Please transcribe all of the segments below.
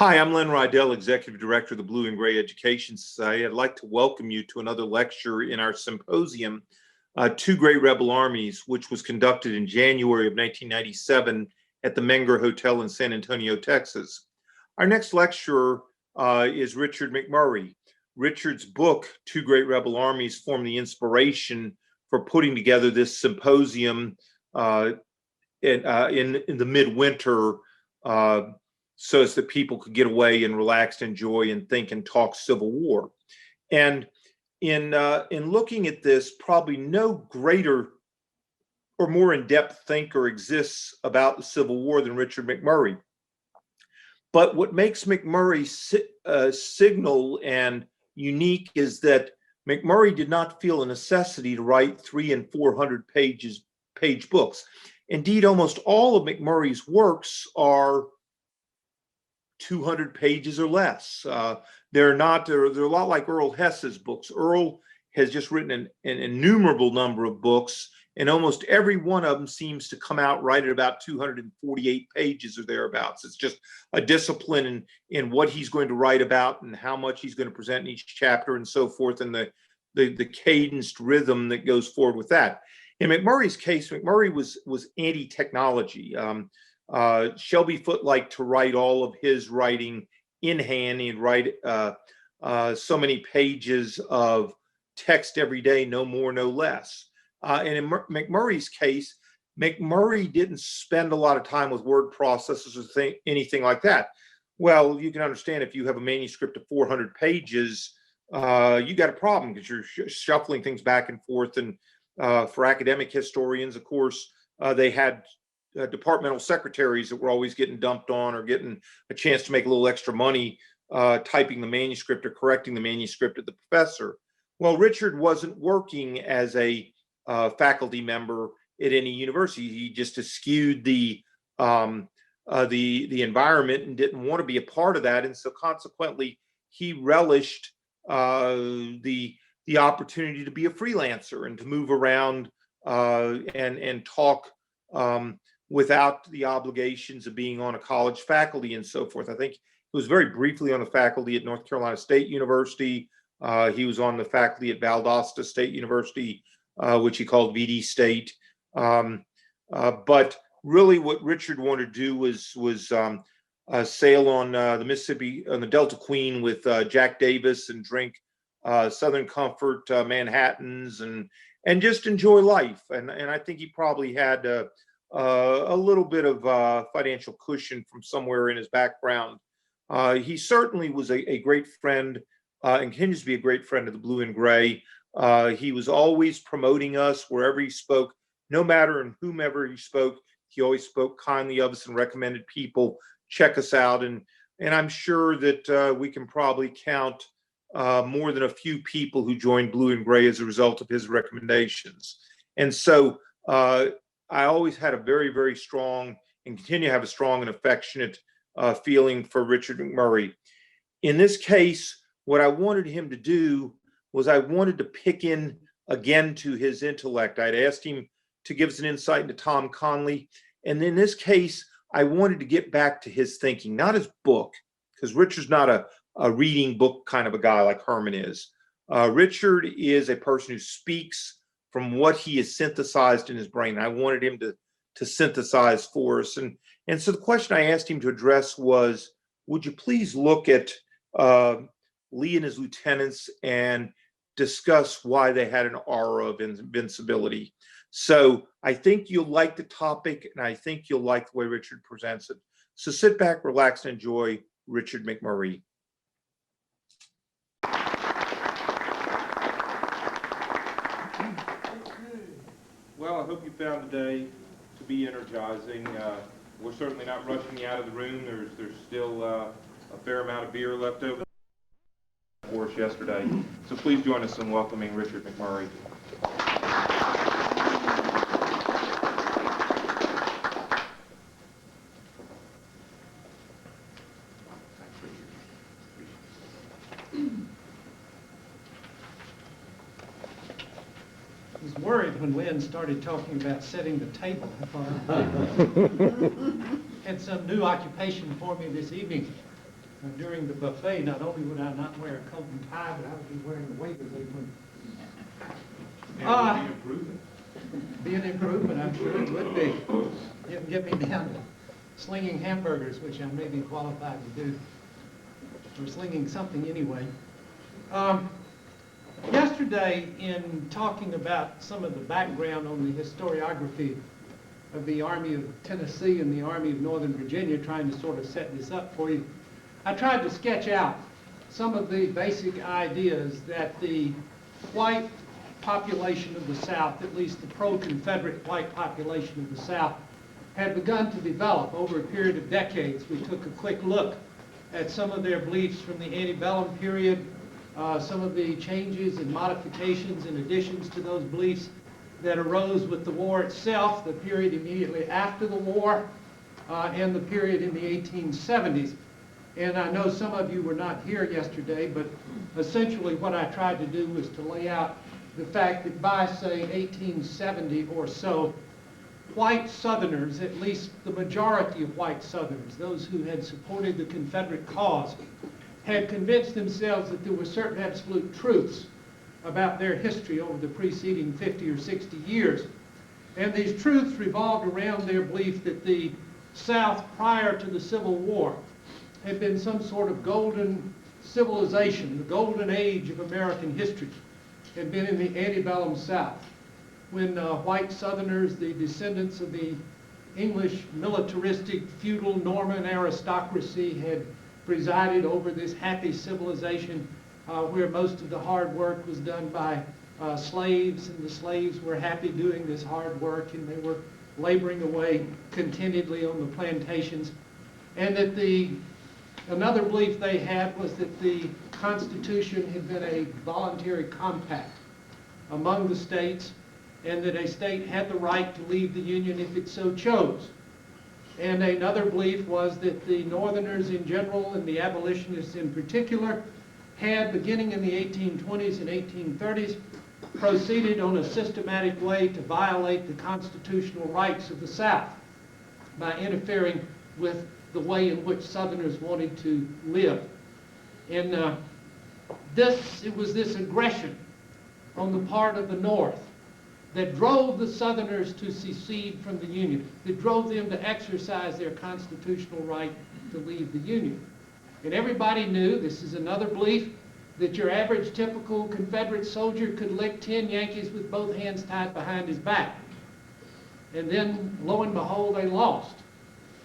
Hi, I'm Len Rydell, Executive Director of the Blue and Gray Education Society. I'd like to welcome you to another lecture in our symposium, Two Great Rebel Armies, which was conducted in January of 1997 at the Menger Hotel in San Antonio, Texas. Our next lecturer is Richard McMurry. Richard's book, Two Great Rebel Armies, formed the inspiration for putting together this symposium in the midwinter so as that people could get away and relax, enjoy, and think and talk Civil War. And in looking at this, probably no greater or more in-depth thinker exists about the Civil War than Richard McMurry. But what makes McMurray signal and unique is that McMurray did not feel a necessity to write 300 and 400 page books. Indeed, almost all of McMurray's works are 200 pages or less. They're a lot like Earl Hess's books. Earl has just written an innumerable number of books, and almost every one of them seems to come out right at about 248 pages or thereabouts. It's just a discipline in what he's going to write about and how much he's going to present in each chapter and so forth, and the cadenced rhythm that goes forward with that. In McMurray's case, McMurray was anti-technology. Shelby Foote liked to write all of his writing in hand. He'd write so many pages of text every day, no more, no less. And in McMurray's case, McMurray didn't spend a lot of time with word processors or anything like that. Well, you can understand if you have a manuscript of 400 pages, you got a problem because you're shuffling things back and forth. And for academic historians, of course, they had departmental secretaries that were always getting dumped on or getting a chance to make a little extra money typing the manuscript or correcting the manuscript of the professor. Well, Richard wasn't working as a faculty member at any university. He just eschewed the environment and didn't want to be a part of that, and so consequently, he relished the opportunity to be a freelancer and to move around and talk without the obligations of being on a college faculty and so forth. I think he was very briefly on the faculty at North Carolina State University. He was on the faculty at Valdosta State University, which he called VD State. But really what Richard wanted to do was sail on the Mississippi, on the Delta Queen with Jack Davis and drink Southern Comfort Manhattans and just enjoy life. And I think he probably had a little bit of financial cushion from somewhere in his background. He certainly was a great friend and continues to be a great friend of the Blue and Gray. He was always promoting us wherever he spoke, no matter in whomever he spoke. He always spoke kindly of us and recommended people check us out. And I'm sure that we can probably count more than a few people who joined Blue and Gray as a result of his recommendations. And so I always had a very, very strong and continue to have a strong and affectionate feeling for Richard McMurray. In this case, what I wanted him to do was I wanted to pick in again to his intellect. I'd asked him to give us an insight into Tom Conley. And in this case, I wanted to get back to his thinking, not his book, because Richard's not a reading book kind of a guy like Herman is. Richard is a person who speaks from what he has synthesized in his brain. I wanted him to synthesize for us. And so the question I asked him to address was, would you please look at Lee and his lieutenants and discuss why they had an aura of invincibility? So I think you'll like the topic, and I think you'll like the way Richard presents it. So sit back, relax, and enjoy Richard McMurray. Well, I hope you found the day to be energizing. We're certainly not rushing you out of the room. There's still a fair amount of beer left over for us yesterday. So please join us in welcoming Richard McMurray. I was worried when Lynn started talking about setting the table. I thought I had some new occupation for me this evening. during the buffet, not only would I not wear a coat and tie, but I would be wearing a waiter's apron. And it would be improvement. Be an improvement, I'm sure it would be. It would get me down to slinging hamburgers, which I may be qualified to do, or slinging something anyway. Yesterday, in talking about some of the background on the historiography of the Army of Tennessee and the Army of Northern Virginia, trying to sort of set this up for you, I tried to sketch out some of the basic ideas that the white population of the South, at least the pro-Confederate white population of the South, had begun to develop over a period of decades. We took a quick look at some of their beliefs from the antebellum period, some of the changes and modifications and additions to those beliefs that arose with the war itself, the period immediately after the war, and the period in the 1870s. And I know some of you were not here yesterday, but essentially what I tried to do was to lay out the fact that by, say, 1870 or so, white Southerners, at least the majority of white Southerners, those who had supported the Confederate cause, had convinced themselves that there were certain absolute truths about their history over the preceding 50 or 60 years. And these truths revolved around their belief that the South, prior to the Civil War, had been some sort of golden civilization, the golden age of American history, had been in the antebellum South, when white Southerners, the descendants of the English militaristic feudal Norman aristocracy, had presided over this happy civilization where most of the hard work was done by slaves, and the slaves were happy doing this hard work, and they were laboring away contentedly on the plantations. And that another belief they had was that the Constitution had been a voluntary compact among the states, and that a state had the right to leave the Union if it so chose. And another belief was that the Northerners in general, and the abolitionists in particular, had, beginning in the 1820s and 1830s, proceeded on a systematic way to violate the constitutional rights of the South by interfering with the way in which Southerners wanted to live. And it was this aggression on the part of the North that drove the Southerners to secede from the Union, that drove them to exercise their constitutional right to leave the Union. And everybody knew, this is another belief, that your average typical Confederate soldier could lick 10 Yankees with both hands tied behind his back. And then, lo and behold, they lost.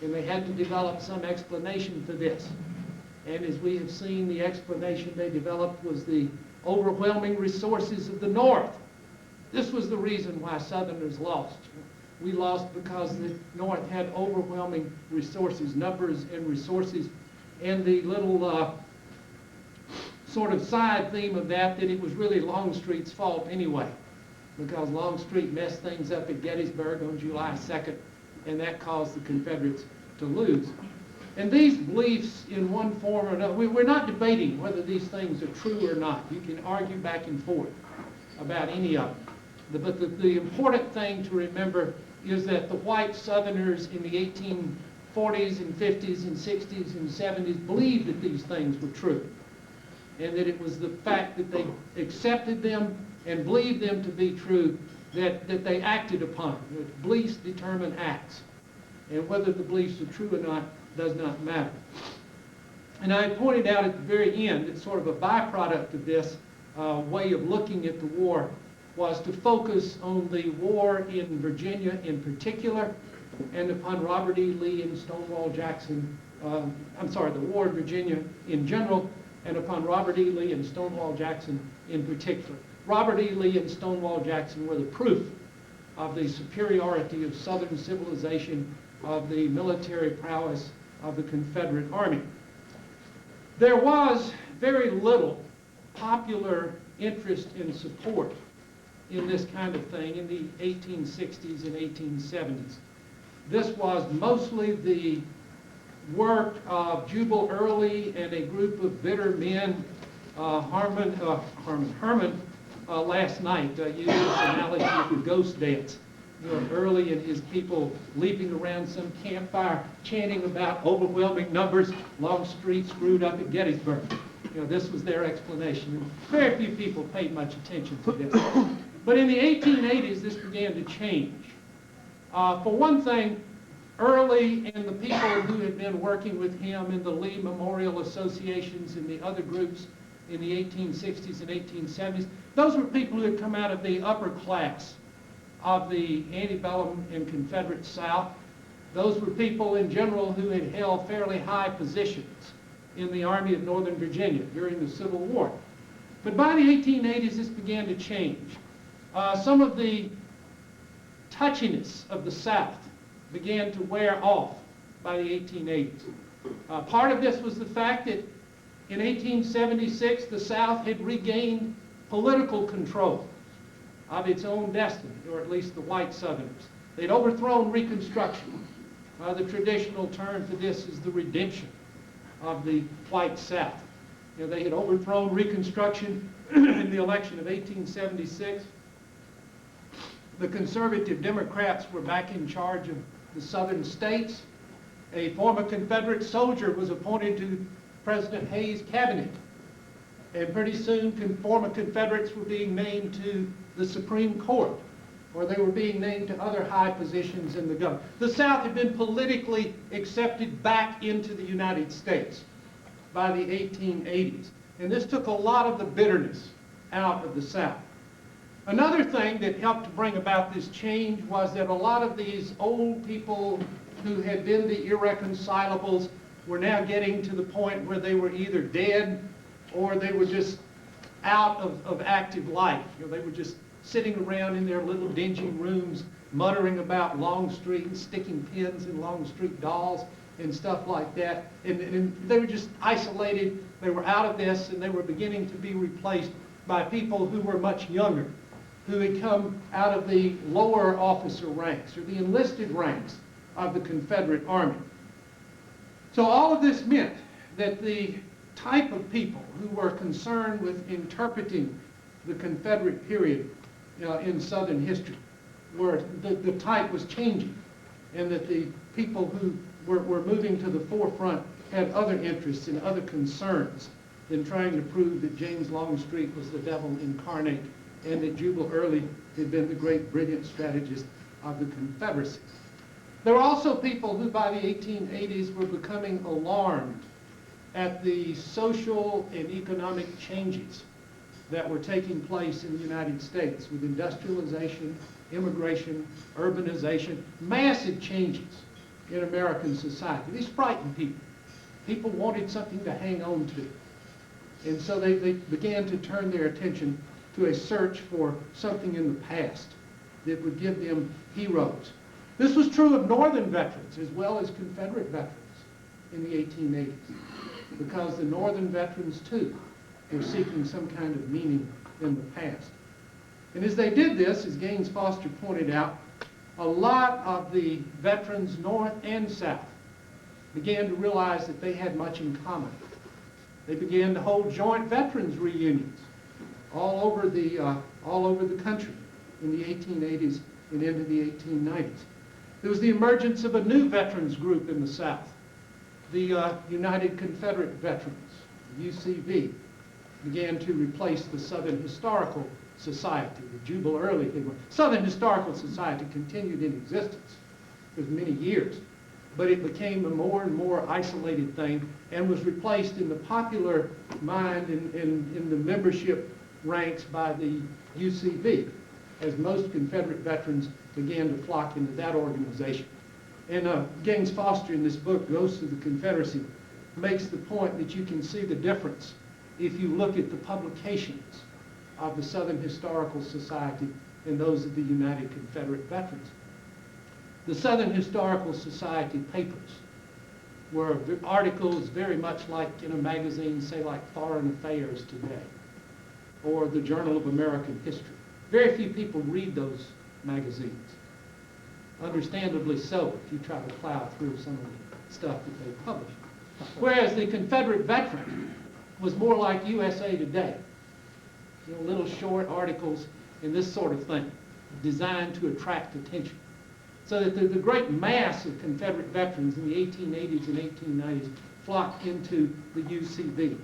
And they had to develop some explanation for this. And as we have seen, the explanation they developed was the overwhelming resources of the North. This was the reason why Southerners lost. We lost because the North had overwhelming resources, numbers and resources. And the little sort of side theme of that it was really Longstreet's fault anyway, because Longstreet messed things up at Gettysburg on July 2nd, and that caused the Confederates to lose. And these beliefs, in one form or another, we're not debating whether these things are true or not. You can argue back and forth about any of them. But the important thing to remember is that the white Southerners in the 1840s and 50s and 60s and 70s believed that these things were true, and that it was the fact that they accepted them and believed them to be true that they acted upon. Beliefs determine acts, and whether the beliefs are true or not does not matter. And I pointed out at the very end that sort of a byproduct of this way of looking at the war was to focus on the war in Virginia in particular, and upon Robert E. Lee and Stonewall Jackson, the war in Virginia in general, and upon Robert E. Lee and Stonewall Jackson in particular. Robert E. Lee and Stonewall Jackson were the proof of the superiority of Southern civilization, of the military prowess of the Confederate Army. There was very little popular interest and support in this kind of thing in the 1860s and 1870s. This was mostly the work of Jubal Early and a group of bitter men. Herman last night used this analogy of the ghost dance. Early and his people leaping around some campfire, chanting about overwhelming numbers, Longstreet screwed up at Gettysburg. This was their explanation. And very few people paid much attention to this. But in the 1880s, this began to change. For one thing, Early and the people who had been working with him in the Lee Memorial Associations and the other groups in the 1860s and 1870s, those were people who had come out of the upper class of the antebellum and Confederate South. Those were people in general who had held fairly high positions in the Army of Northern Virginia during the Civil War. But by the 1880s, this began to change. Some of the touchiness of the South began to wear off by the 1880s. Part of this was the fact that in 1876, the South had regained political control of its own destiny, or at least the white Southerners. They'd overthrown Reconstruction. The traditional term for this is the redemption of the white South. They had overthrown Reconstruction in the election of 1876. The conservative Democrats were back in charge of the southern states. A former Confederate soldier was appointed to President Hayes' cabinet. And pretty soon, former Confederates were being named to the Supreme Court, or they were being named to other high positions in the government. The South had been politically accepted back into the United States by the 1880s. And this took a lot of the bitterness out of the South. Another thing that helped to bring about this change was that a lot of these old people who had been the irreconcilables were now getting to the point where they were either dead or they were just out of active life. They were just sitting around in their little dingy rooms muttering about Longstreet and sticking pins in Longstreet dolls and stuff like that. And they were just isolated. They were out of this, and they were beginning to be replaced by people who were much younger, who had come out of the lower officer ranks or the enlisted ranks of the Confederate Army. So all of this meant that the type of people who were concerned with interpreting the Confederate period in Southern history, where the type was changing, and that the people who were moving to the forefront had other interests and other concerns than trying to prove that James Longstreet was the devil incarnate and that Jubal Early had been the great brilliant strategist of the Confederacy. There were also people who by the 1880s were becoming alarmed at the social and economic changes that were taking place in the United States with industrialization, immigration, urbanization, massive changes in American society. These frightened people. People wanted something to hang on to. And so they began to turn their attention to a search for something in the past that would give them heroes. This was true of Northern veterans as well as Confederate veterans in the 1880s, because the Northern veterans, too, were seeking some kind of meaning in the past. And as they did this, as Gaines Foster pointed out, a lot of the veterans, North and South, began to realize that they had much in common. They began to hold joint veterans reunions all over the country in the 1880s and into the 1890s. There was the emergence of a new veterans group in the South, the United Confederate Veterans, the UCV, began to replace the Southern Historical Society, the Jubal Early. Southern Historical Society continued in existence for many years, but it became a more and more isolated thing and was replaced in the popular mind in the membership ranks by the UCV, as most Confederate veterans began to flock into that organization. And Gaines Foster in this book, Ghosts of the Confederacy, makes the point that you can see the difference if you look at the publications of the Southern Historical Society and those of the United Confederate Veterans. The Southern Historical Society papers were articles very much like in a magazine, say like Foreign Affairs today, or the Journal of American History. Very few people read those magazines. Understandably so, if you try to plow through some of the stuff that they publish. Whereas the Confederate veteran was more like USA Today. Little short articles and this sort of thing. designed to attract attention. So that the great mass of Confederate veterans in the 1880s and 1890s flocked into the UCV.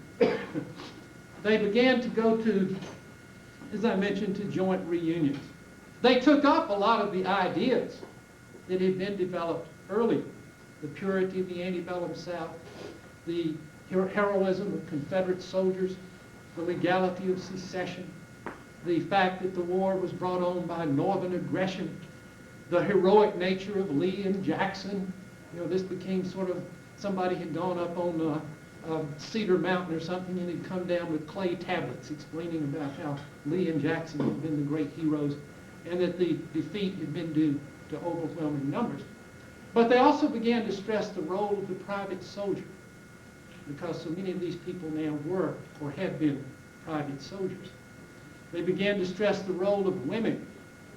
They began to go to, as I mentioned, to joint reunions. They took up a lot of the ideas that had been developed earlier. The purity of the antebellum South, the heroism of Confederate soldiers, the legality of secession, the fact that the war was brought on by Northern aggression, the heroic nature of Lee and Jackson. You know, this became sort of, somebody had gone up on Cedar Mountain or something and had come down with clay tablets explaining about how Lee and Jackson had been the great heroes and that the defeat had been due to overwhelming numbers. But they also began to stress the role of the private soldier, because so many of these people now were or had been private soldiers. They began to stress the role of women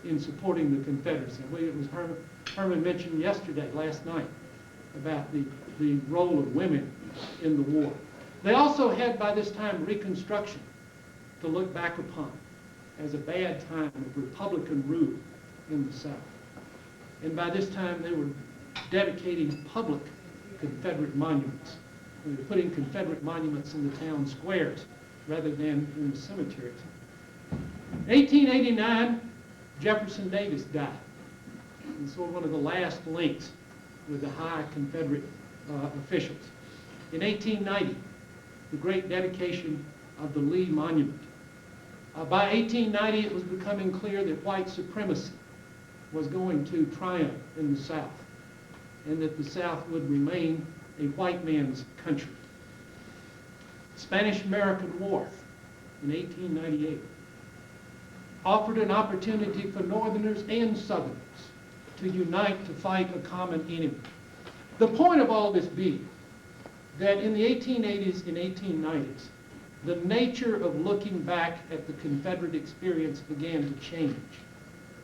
in supporting the Confederacy. I believe it was Herman mentioned last night, about the role of women in the war. They also had by this time Reconstruction to look back upon as a bad time of Republican rule in the South. And by this time they were dedicating public Confederate monuments. They were putting Confederate monuments in the town squares rather than in the cemeteries. In 1889, Jefferson Davis died. And so one of the last links with the high Confederate officials. In 1890, the great dedication of the Lee Monument. By 1890, it was becoming clear that white supremacy was going to triumph in the South, and that the South would remain a white man's country. Spanish-American War in 1898 offered an opportunity for Northerners and Southerners to unite to fight a common enemy. The point of all this being that in the 1880s and 1890s, the nature of looking back at the Confederate experience began to change,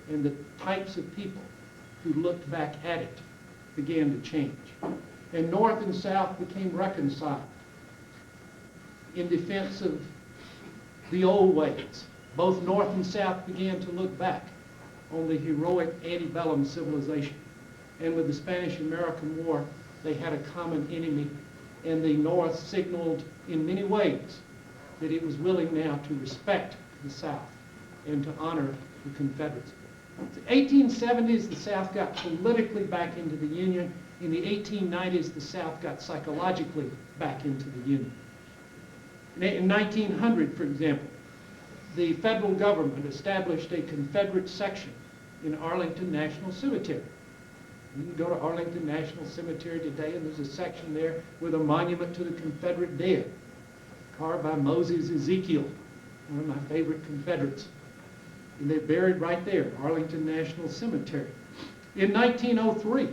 and the types of people who looked back at it began to change. And North and South became reconciled in defense of the old ways. Both North and South began to look back on the heroic antebellum civilization. And with the Spanish-American War, they had a common enemy, and the North signaled in many ways that it was willing now to respect the South and to honor the Confederates. In the 1870s, the South got politically back into the Union. In the 1890s, the South got psychologically back into the Union. In 1900, for example, the federal government established a Confederate section in Arlington National Cemetery. You can go to Arlington National Cemetery today, and there's a section there with a monument to the Confederate dead, carved by Moses Ezekiel, one of my favorite Confederates. And they're buried right there, Arlington National Cemetery. In 1903,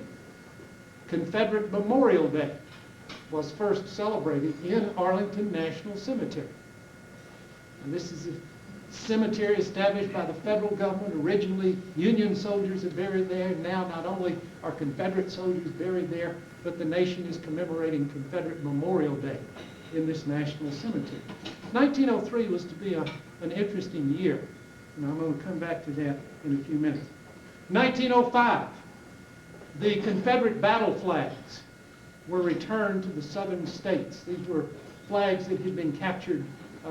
Confederate Memorial Day was first celebrated in Arlington National Cemetery. And this is a cemetery established by the federal government. Originally, Union soldiers are buried there. Now, not only are Confederate soldiers buried there, but the nation is commemorating Confederate Memorial Day in this national cemetery. 1903 was to be an interesting year, and I'm going to come back to that in a few minutes. 1905, the Confederate battle flags were returned to the southern states. These were flags that had been captured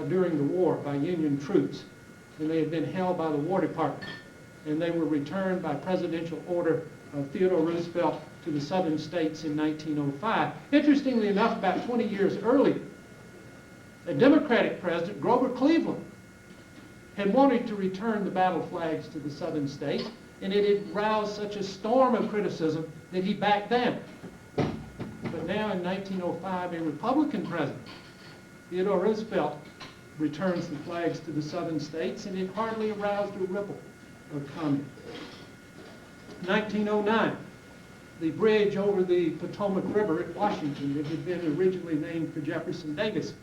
during the war by Union troops, and they had been held by the War Department, and they were returned by presidential order of Theodore Roosevelt to the southern states in 1905. Interestingly enough, about 20 years earlier, a Democratic president, Grover Cleveland, had wanted to return the battle flags to the southern states, and it had roused such a storm of criticism that he backed down. But now in 1905, a Republican president, Theodore Roosevelt, returns the flags to the southern states, and it hardly aroused a ripple of comment. 1909, the bridge over the Potomac River at Washington that had been originally named for Jefferson Davis,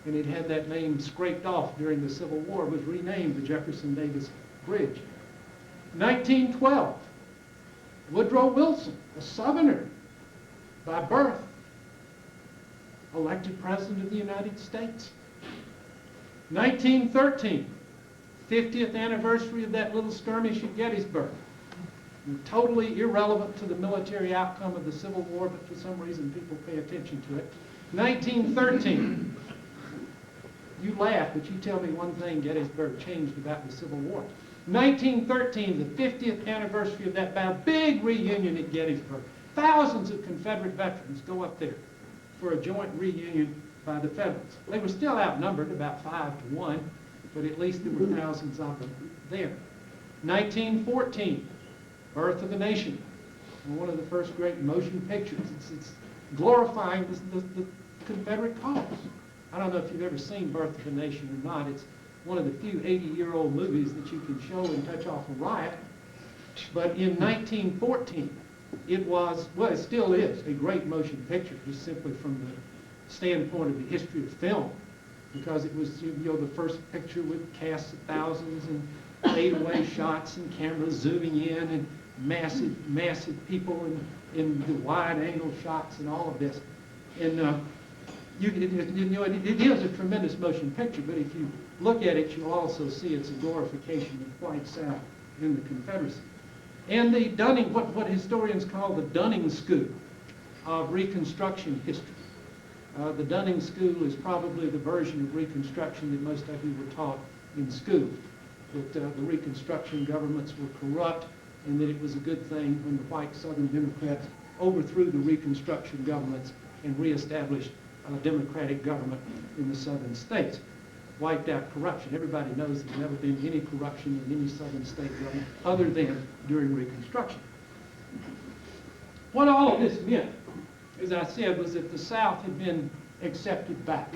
and it had that name scraped off during the Civil War, was renamed the Jefferson Davis Bridge. 1912, Woodrow Wilson, a Southerner by birth, elected President of the United States. 1913, 50th anniversary of that little skirmish at Gettysburg. Totally irrelevant to the military outcome of the Civil War, but for some reason people pay attention to it. 1913. You laugh, but you tell me one thing Gettysburg changed about the Civil War. 1913, the 50th anniversary of that battle, big reunion at Gettysburg. Thousands of Confederate veterans go up there for a joint reunion by the Federals. They were still outnumbered, about 5-1, but at least there were thousands of them there. 1914, Birth of a Nation, one of the first great motion pictures. It's glorifying the Confederate cause. I don't know if you've ever seen Birth of a Nation or not. It's one of the few 80-year-old movies that you can show and touch off a riot. But in 1914, it was, well, it still is a great motion picture, just simply from the standpoint of the history of film, because it was, you know, the first picture with casts of thousands and fadeaway shots and cameras zooming in and massive people in the wide-angle shots and all of this. And it is a tremendous motion picture, but if you look at it, you'll also see it's a glorification of white South in the Confederacy. And the Dunning, what historians call the Dunning School of Reconstruction history. The Dunning School is probably the version of Reconstruction that most of you were taught in school, that the Reconstruction governments were corrupt and that it was a good thing when the white Southern Democrats overthrew the Reconstruction governments and reestablished a democratic government in the southern states. Wiped out corruption. Everybody knows there's never been any corruption in any southern state government other than during Reconstruction. What all of this meant, as I said, was that the South had been accepted back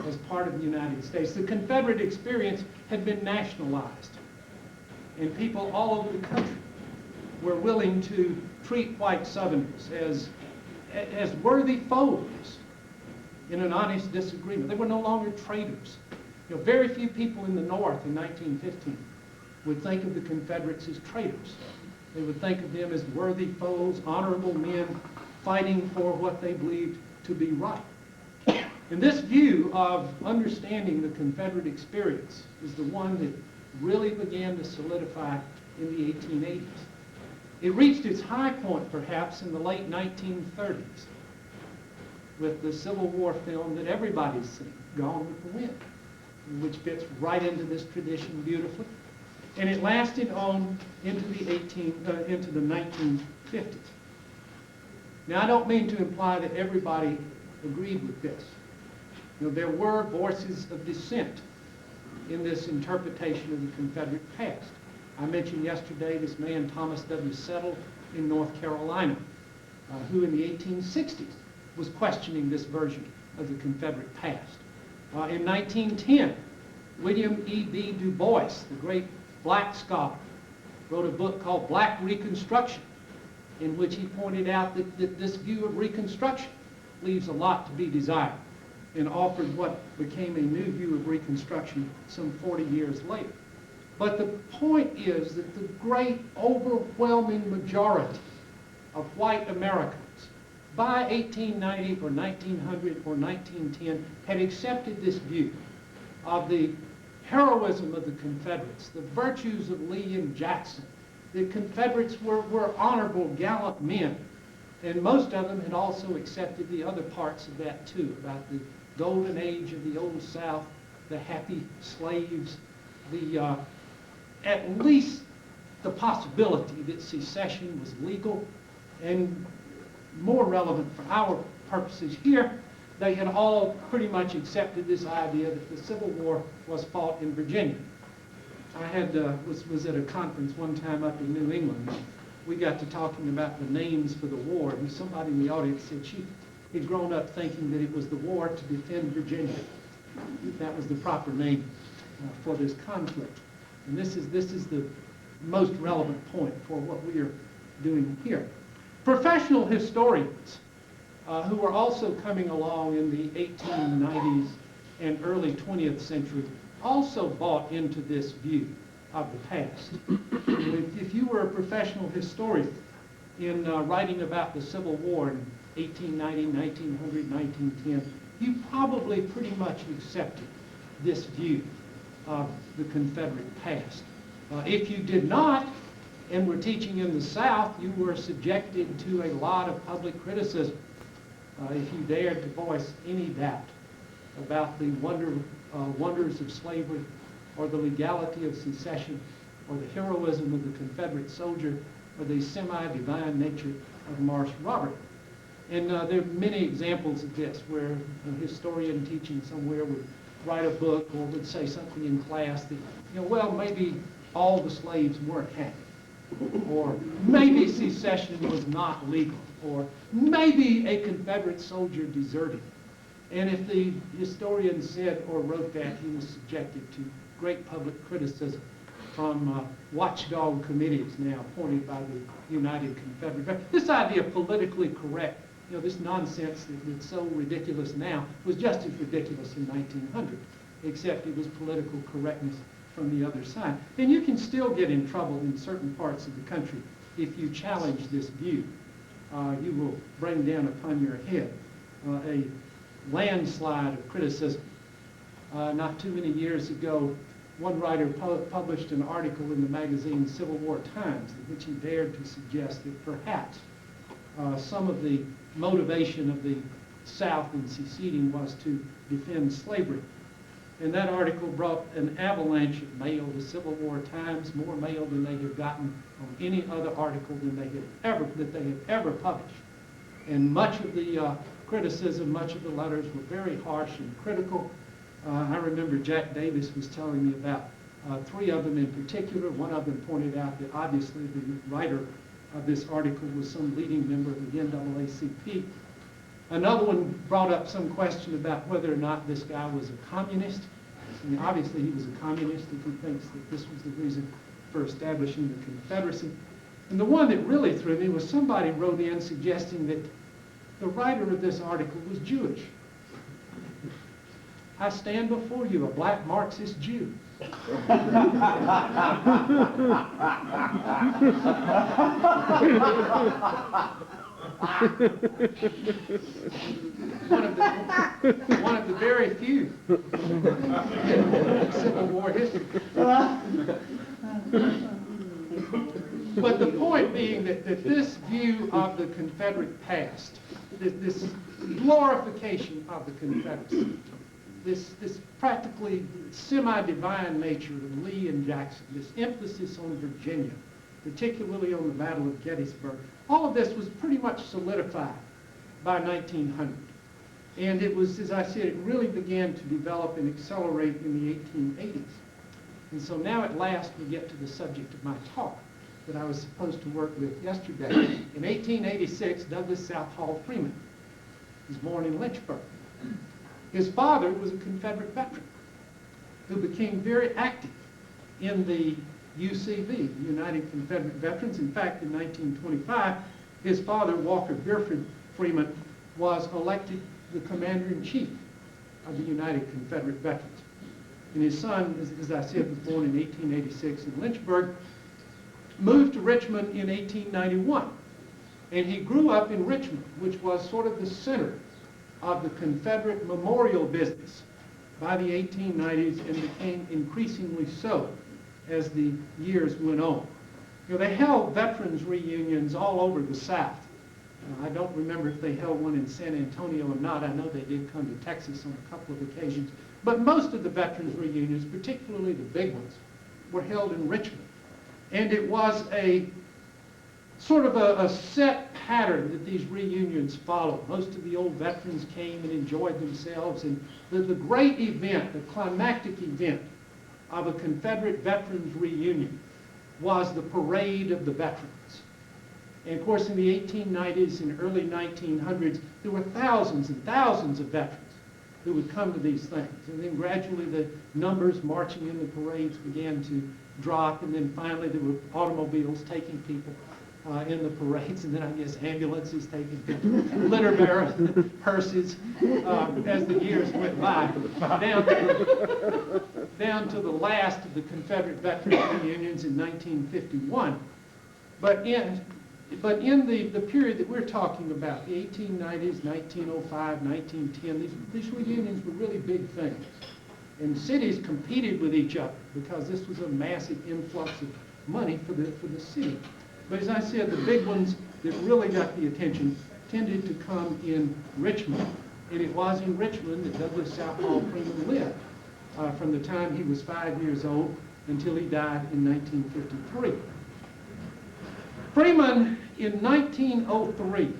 as part of the United States. The Confederate experience had been nationalized, and people all over the country were willing to treat white Southerners as worthy foes in an honest disagreement. They were no longer traitors. You know, very few people in the North in 1915 would think of the Confederates as traitors. They would think of them as worthy foes, honorable men, fighting for what they believed to be right. And this view of understanding the Confederate experience is the one that really began to solidify in the 1880s. It reached its high point, perhaps, in the late 1930s with the Civil War film that everybody's seen, Gone with the Wind, which fits right into this tradition beautifully. And it lasted on into the 1950s. Now, I don't mean to imply that everybody agreed with this. You know, there were voices of dissent in this interpretation of the Confederate past. I mentioned yesterday this man, Thomas W. Settle, in North Carolina, who in the 1860s was questioning this version of the Confederate past. In 1910, William E.B. Du Bois, the great black scholar, wrote a book called Black Reconstruction, in which he pointed out that this view of Reconstruction leaves a lot to be desired, and offered what became a new view of Reconstruction some 40 years later. But the point is that the great overwhelming majority of white Americans by 1890 or 1900 or 1910 had accepted this view of the heroism of the Confederates, the virtues of Lee and Jackson. The Confederates were honorable, gallant men. And most of them had also accepted the other parts of that too, about the golden age of the Old South, the happy slaves, the at least the possibility that secession was legal, and more relevant for our purposes here, they had all pretty much accepted this idea that the Civil War was fought in Virginia. I was at a conference one time up in New England. We got to talking about the names for the war, and somebody in the audience said she had grown up thinking that it was the war to defend Virginia. That was the proper name for this conflict. And this is the most relevant point for what we are doing here. Professional historians who were also coming along in the 1890s and early 20th century also bought into this view of the past. If you were a professional historian in writing about the Civil War in 1890, 1900, 1910, you probably pretty much accepted this view of the Confederate past. If you did not, and were teaching in the South, you were subjected to a lot of public criticism if you dared to voice any doubt about the wonders of slavery, or the legality of secession, or the heroism of the Confederate soldier, or the semi-divine nature of Marsh Robert. And there are many examples of this, where a historian teaching somewhere would write a book or would say something in class that, well, maybe all the slaves weren't happy, or maybe secession was not legal, or maybe a Confederate soldier deserted. And if the historian said or wrote that, he was subjected to great public criticism from watchdog committees now appointed by the United Confederate. This idea of politically correct, this nonsense that's so ridiculous now, was just as ridiculous in 1900, except it was political correctness from the other side. And you can still get in trouble in certain parts of the country if you challenge this view. You will bring down upon your head a landslide of criticism. Not too many years ago, one writer published an article in the magazine Civil War Times in which he dared to suggest that perhaps some of the motivation of the South in seceding was to defend slavery. And that article brought an avalanche of mail to Civil War Times, more mail than they had gotten on any other article than they had ever published. And much of the criticism, much of the letters were very harsh and critical. I remember Jack Davis was telling me about three of them in particular. One of them pointed out that obviously the writer of this article was some leading member of the NAACP. Another one brought up some question about whether or not this guy was a communist. I mean, obviously he was a communist if he thinks that this was the reason for establishing the Confederacy. And the one that really threw me was somebody wrote in suggesting that the writer of this article was Jewish. I stand before you, a black Marxist Jew. One of the very few in Civil War history. But the point being that this view of the Confederate past, this glorification of the Confederacy, this practically semi-divine nature of Lee and Jackson, this emphasis on Virginia, particularly on the Battle of Gettysburg, all of this was pretty much solidified by 1900. And it was, as I said, it really began to develop and accelerate in the 1880s. And so now at last we get to the subject of my talk that I was supposed to work with yesterday. In 1886, Douglas Southall Freeman was born in Lynchburg. His father was a Confederate veteran who became very active in the UCV, the United Confederate Veterans. In fact, in 1925, his father, Walker Beerford Freeman, was elected the commander-in-chief of the United Confederate Veterans. And his son, as I said, was born in 1886 in Lynchburg, moved to Richmond in 1891. And he grew up in Richmond, which was sort of the center of the Confederate memorial business by the 1890s and became increasingly so as the years went on. They held veterans reunions all over the South. I don't remember if they held one in San Antonio or not. I know they did come to Texas on a couple of occasions. But most of the veterans reunions, particularly the big ones, were held in Richmond. And it was a sort of a set pattern that these reunions followed. Most of the old veterans came and enjoyed themselves. And the great event, the climactic event of a Confederate veterans reunion was the Parade of the Veterans. And of course, in the 1890s and early 1900s, there were thousands and thousands of veterans who would come to these things. And then gradually the numbers marching in the parades began to drop. And then finally there were automobiles taking people in the parades. And then I guess ambulances taking people, litter bearers, hearses, as the years went by, down to the last of the Confederate veterans reunions in 1951. But in the period that we're talking about, the 1890s, 1905, 1910, these reunions were really big things. And cities competed with each other because this was a massive influx of money for the city. But as I said, the big ones that really got the attention tended to come in Richmond. And it was in Richmond that Douglas Southall Freeman lived from the time he was 5 years old until he died in 1953. Freeman, in 1903,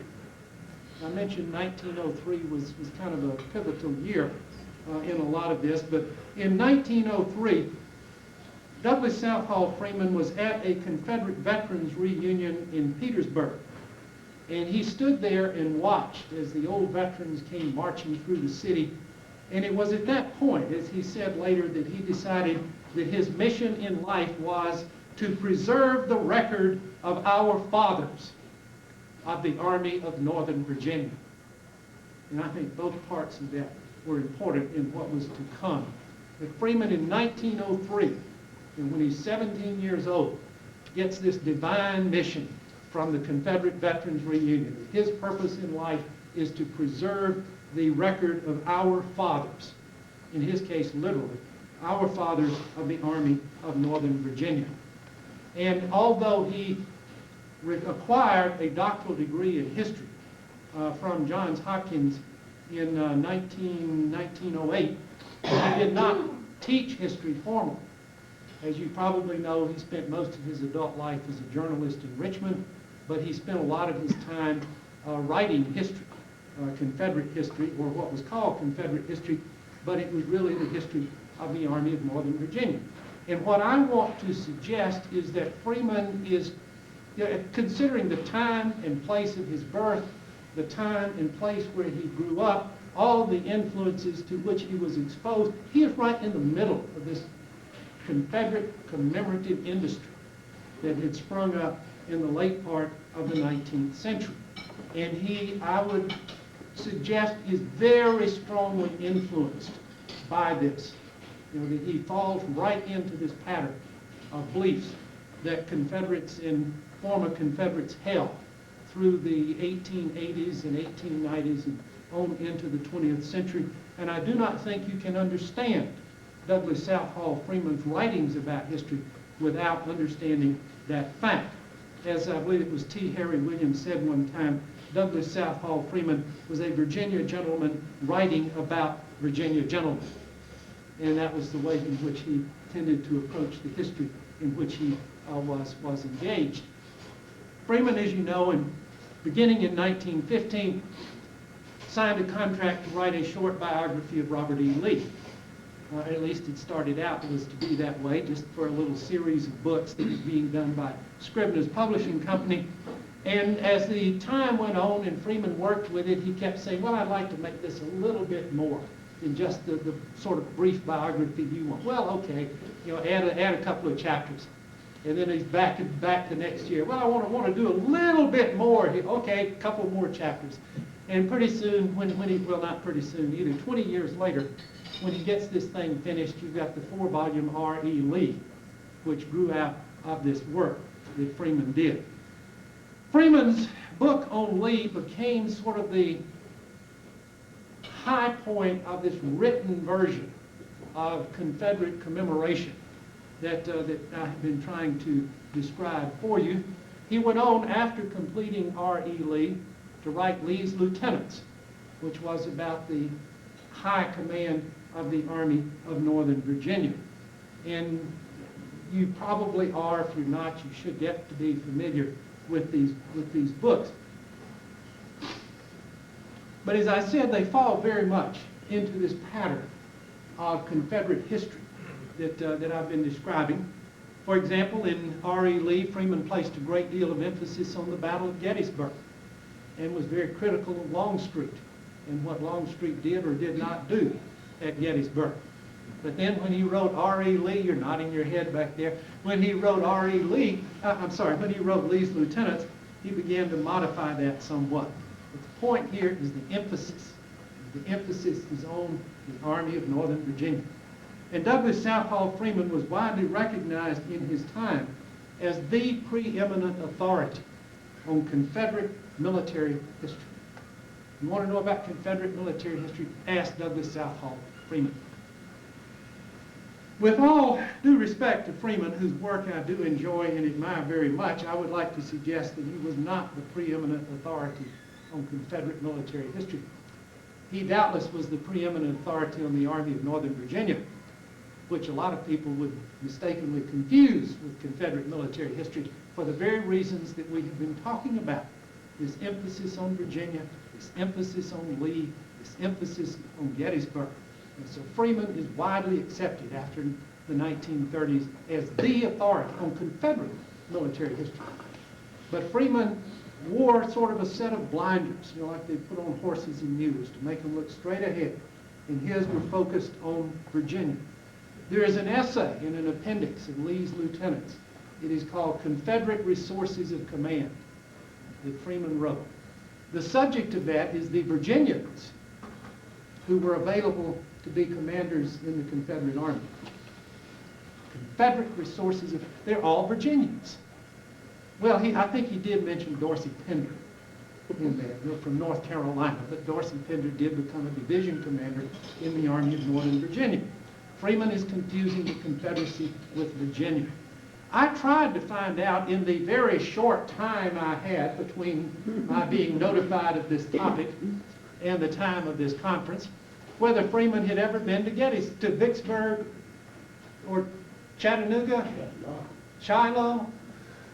I mentioned 1903 was kind of a pivotal year in a lot of this, but in 1903, Douglas Southall Freeman was at a Confederate Veterans reunion in Petersburg. And he stood there and watched as the old veterans came marching through the city. And it was at that point, as he said later, that he decided that his mission in life was to preserve the record of our fathers of the Army of Northern Virginia. And I think both parts of that were important in what was to come. But Freeman in 1903, and when he's 17 years old, gets this divine mission from the Confederate Veterans Reunion. His purpose in life is to preserve the record of our fathers. In his case, literally, our fathers of the Army of Northern Virginia. And although he acquired a doctoral degree in history from Johns Hopkins in 1908, he did not teach history formally. As you probably know, he spent most of his adult life as a journalist in Richmond, but he spent a lot of his time writing history, Confederate history, or what was called Confederate history, but it was really the history of the Army of Northern Virginia. And what I want to suggest is that Freeman is, considering the time and place of his birth, the time and place where he grew up, all the influences to which he was exposed, he is right in the middle of this Confederate commemorative industry that had sprung up in the late part of the 19th century. And he, I would suggest, is very strongly influenced by this. You know, that he falls right into this pattern of beliefs that Confederates and former Confederates held through the 1880s and 1890s and on into the 20th century. And I do not think you can understand Douglas Southall Freeman's writings about history without understanding that fact. As I believe it was T. Harry Williams said one time, Douglas Southall Freeman was a Virginia gentleman writing about Virginia gentlemen. And that was the way in which he tended to approach the history in which he was engaged. Freeman, as you know, beginning in 1915, signed a contract to write a short biography of Robert E. Lee. At least it started out, it was to be that way, just for a little series of books that was being done by Scribner's Publishing Company. And as the time went on and Freeman worked with it, he kept saying, well, I'd like to make this a little bit more than just the sort of brief biography you want. Well, okay, you know, add a couple of chapters. And then he's back the next year. Well, I want to do a little bit more. Okay, a couple more chapters. And pretty soon, well, not pretty soon either, 20 years later, when he gets this thing finished, you've got the 4-volume R.E. Lee, which grew out of this work that Freeman did. Freeman's book on Lee became sort of the high point of this written version of Confederate commemoration that I have been trying to describe for you. He went on, after completing R.E. Lee, to write Lee's Lieutenants, which was about the high command of the Army of Northern Virginia. And you probably are, if you're not, you should get to be familiar with these books. But as I said, they fall very much into this pattern of Confederate history that I've been describing. For example, in R.E. Lee, Freeman placed a great deal of emphasis on the Battle of Gettysburg and was very critical of Longstreet and what Longstreet did or did not do at Gettysburg. But then when he wrote R.E. Lee, you're nodding your head back there, when he wrote when he wrote Lee's Lieutenants, he began to modify that somewhat. But the point here is the emphasis. The emphasis is on the Army of Northern Virginia. And Douglas Southall Freeman was widely recognized in his time as the preeminent authority on Confederate military history. You want to know about Confederate military history? Ask Douglas Southall Freeman. With all due respect to Freeman, whose work I do enjoy and admire very much, I would like to suggest that he was not the preeminent authority on Confederate military history. He doubtless was the preeminent authority on the Army of Northern Virginia, which a lot of people would mistakenly confuse with Confederate military history for the very reasons that we have been talking about. This emphasis on Virginia, this emphasis on Lee, this emphasis on Gettysburg. And so Freeman is widely accepted after the 1930s as the authority on Confederate military history. But Freeman wore sort of a set of blinders, you know, like they put on horses and mules to make them look straight ahead. And his were focused on Virginia. There is an essay in an appendix of Lee's lieutenants. It is called Confederate Resources of Command that Freeman wrote. The subject of that is the Virginians who were available to be commanders in the Confederate Army. Confederate resources, they're all Virginians. Well, I think he did mention Dorsey Pender in there, you know, from North Carolina, but Dorsey Pender did become a division commander in the Army of Northern Virginia. Freeman is confusing the Confederacy with Virginia. I tried to find out in the very short time I had between my being notified of this topic and the time of this conference, whether Freeman had ever been to Vicksburg or Chattanooga, Shiloh,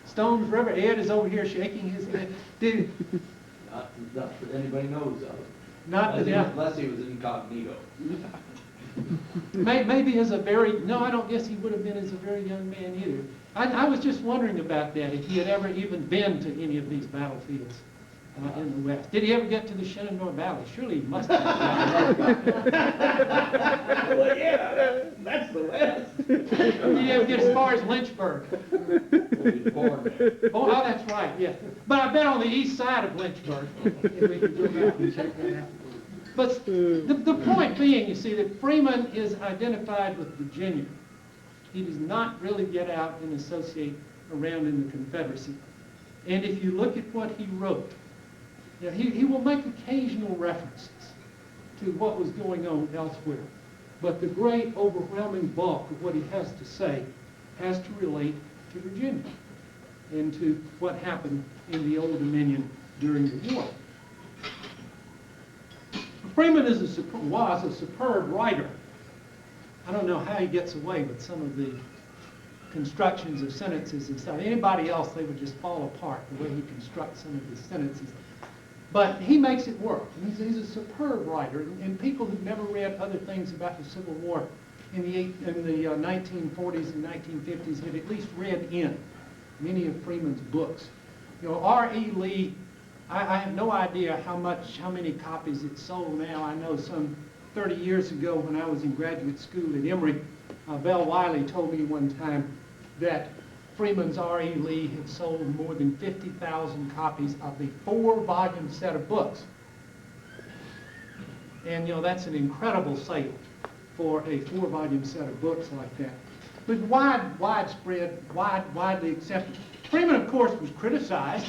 Stones River. Ed is over here shaking his head. Not that anybody knows of. Unless he was incognito. Maybe as a no, I don't guess he would have been as a very young man either. I was just wondering about that, if he had ever even been to any of these battlefields in the West. Did he ever get to the Shenandoah Valley? Surely he must have. Well, yeah, that's the West. Did he ever get as far as Lynchburg? Oh, that's right, yeah. But I bet on the east side of Lynchburg. If we could go back and check that out. But the point being, you see, that Freeman is identified with Virginia. He does not really get out and associate around in the Confederacy. And if you look at what he wrote, you know, he will make occasional references to what was going on elsewhere. But the great overwhelming bulk of what he has to say has to relate to Virginia and to what happened in the Old Dominion during the war. Freeman was a superb writer. I don't know how he gets away with some of the constructions of sentences and stuff. Anybody else, they would just fall apart the way he constructs some of his sentences. But he makes it work. He's a superb writer, and people who've never read other things about the Civil War in the 1940s and 1950s have at least read in many of Freeman's books. You know, R.E. Lee, I have no idea how many copies it sold now. I know some 30 years ago when I was in graduate school at Emory, Bell Wiley told me one time that Freeman's R.E. Lee had sold more than 50,000 copies of the 4-volume set of books. And, you know, that's an incredible sale for a 4-volume set of books like that. But widespread, widely accepted. Freeman, of course, was criticized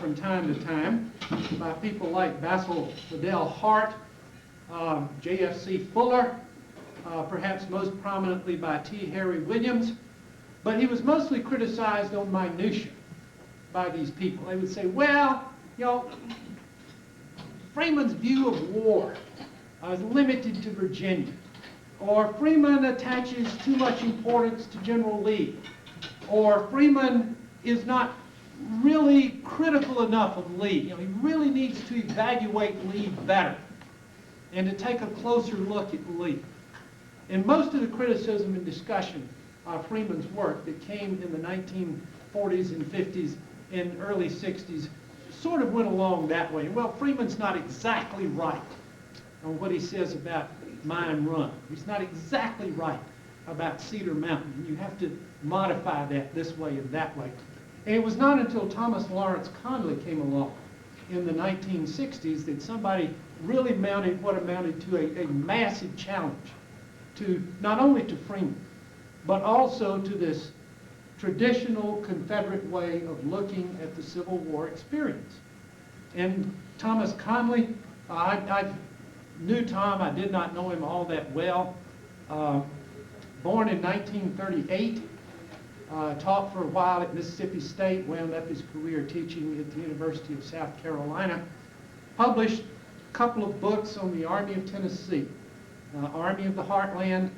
from time to time by people like Basil Liddell Hart, J.F.C. Fuller, perhaps most prominently by T. Harry Williams. But he was mostly criticized on minutiae by these people. They would say, well, you know, Freeman's view of war is limited to Virginia. Or Freeman attaches too much importance to General Lee. Or Freeman is not really critical enough of Lee. You know, he really needs to evaluate Lee better and to take a closer look at Lee. And most of the criticism and discussion of Freeman's work that came in the 1940s and 50s and early 60s sort of went along that way. Well, Freeman's not exactly right on what he says about Mine Run. He's not exactly right about Cedar Mountain. And you have to modify that this way and that way. And it was not until Thomas Lawrence Conley came along in the 1960s that somebody really mounted what amounted to a massive challenge to not only to Freeman, but also to this traditional Confederate way of looking at the Civil War experience. And Thomas Conley, I knew Tom, I did not know him all that well, Born in 1938, taught for a while at Mississippi State, wound up his career teaching at the University of South Carolina. Published a couple of books on the Army of Tennessee, Army of the Heartland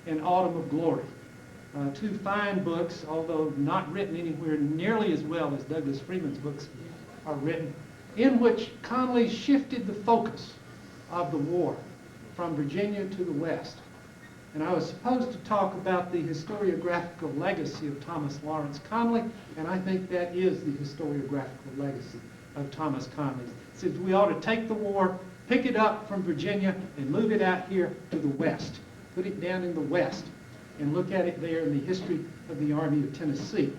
and Autumn of Glory. Two fine books, although not written anywhere nearly as well as Douglas Freeman's books are written, in which Conley shifted the focus of the war from Virginia to the West. And I was supposed to talk about the historiographical legacy of Thomas Lawrence Conley, and I think that is the historiographical legacy of Thomas Conley. It says we ought to take the war, pick it up from Virginia, and move it out here to the West. Put it down in the West and look at it there in the history of the Army of Tennessee.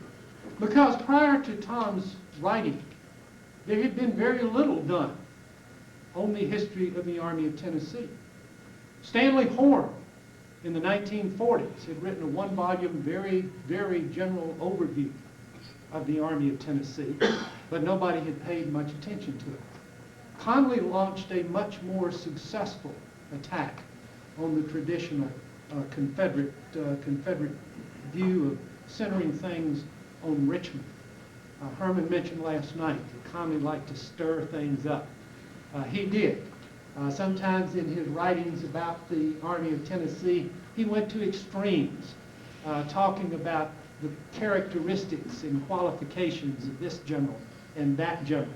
Because prior to Tom's writing, there had been very little done on the history of the Army of Tennessee. Stanley Horn, in the 1940s, had written a one-volume, very, very general overview of the Army of Tennessee, but nobody had paid much attention to it. Conley launched a much more successful attack on the traditional Confederate view of centering things on Richmond. Herman mentioned last night that Conley liked to stir things up. He did. Sometimes in his writings about the Army of Tennessee, he went to extremes, talking about the characteristics and qualifications of this general and that general.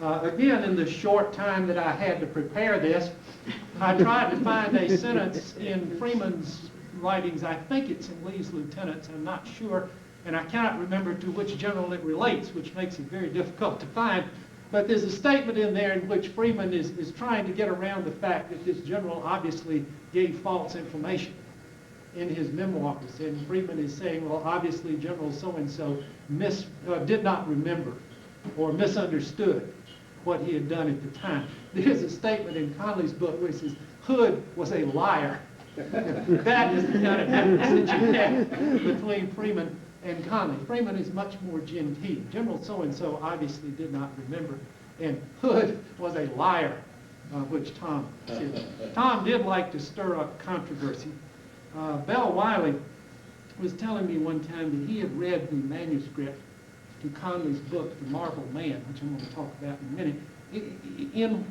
Again, in the short time that I had to prepare this, I tried to find a sentence in Freeman's writings. I think it's in Lee's Lieutenants, I'm not sure, and I cannot remember to which general it relates, which makes it very difficult to find. But there's a statement in there in which Freeman is trying to get around the fact that this general obviously gave false information in his memoirs. And Freeman is saying, well, obviously General so-and-so did not remember or misunderstood what he had done at the time. There's a statement in Conley's book where it says, Hood was a liar. That is the kind of difference that you have between Freeman and Conley. Freeman is much more genteel. General so-and-so obviously did not remember, and Hood was a liar, which Tom said. Tom did like to stir up controversy. Bell Wiley was telling me one time that he had read the manuscript to Conley's book, The Marble Man, which I'm going to talk about in a minute.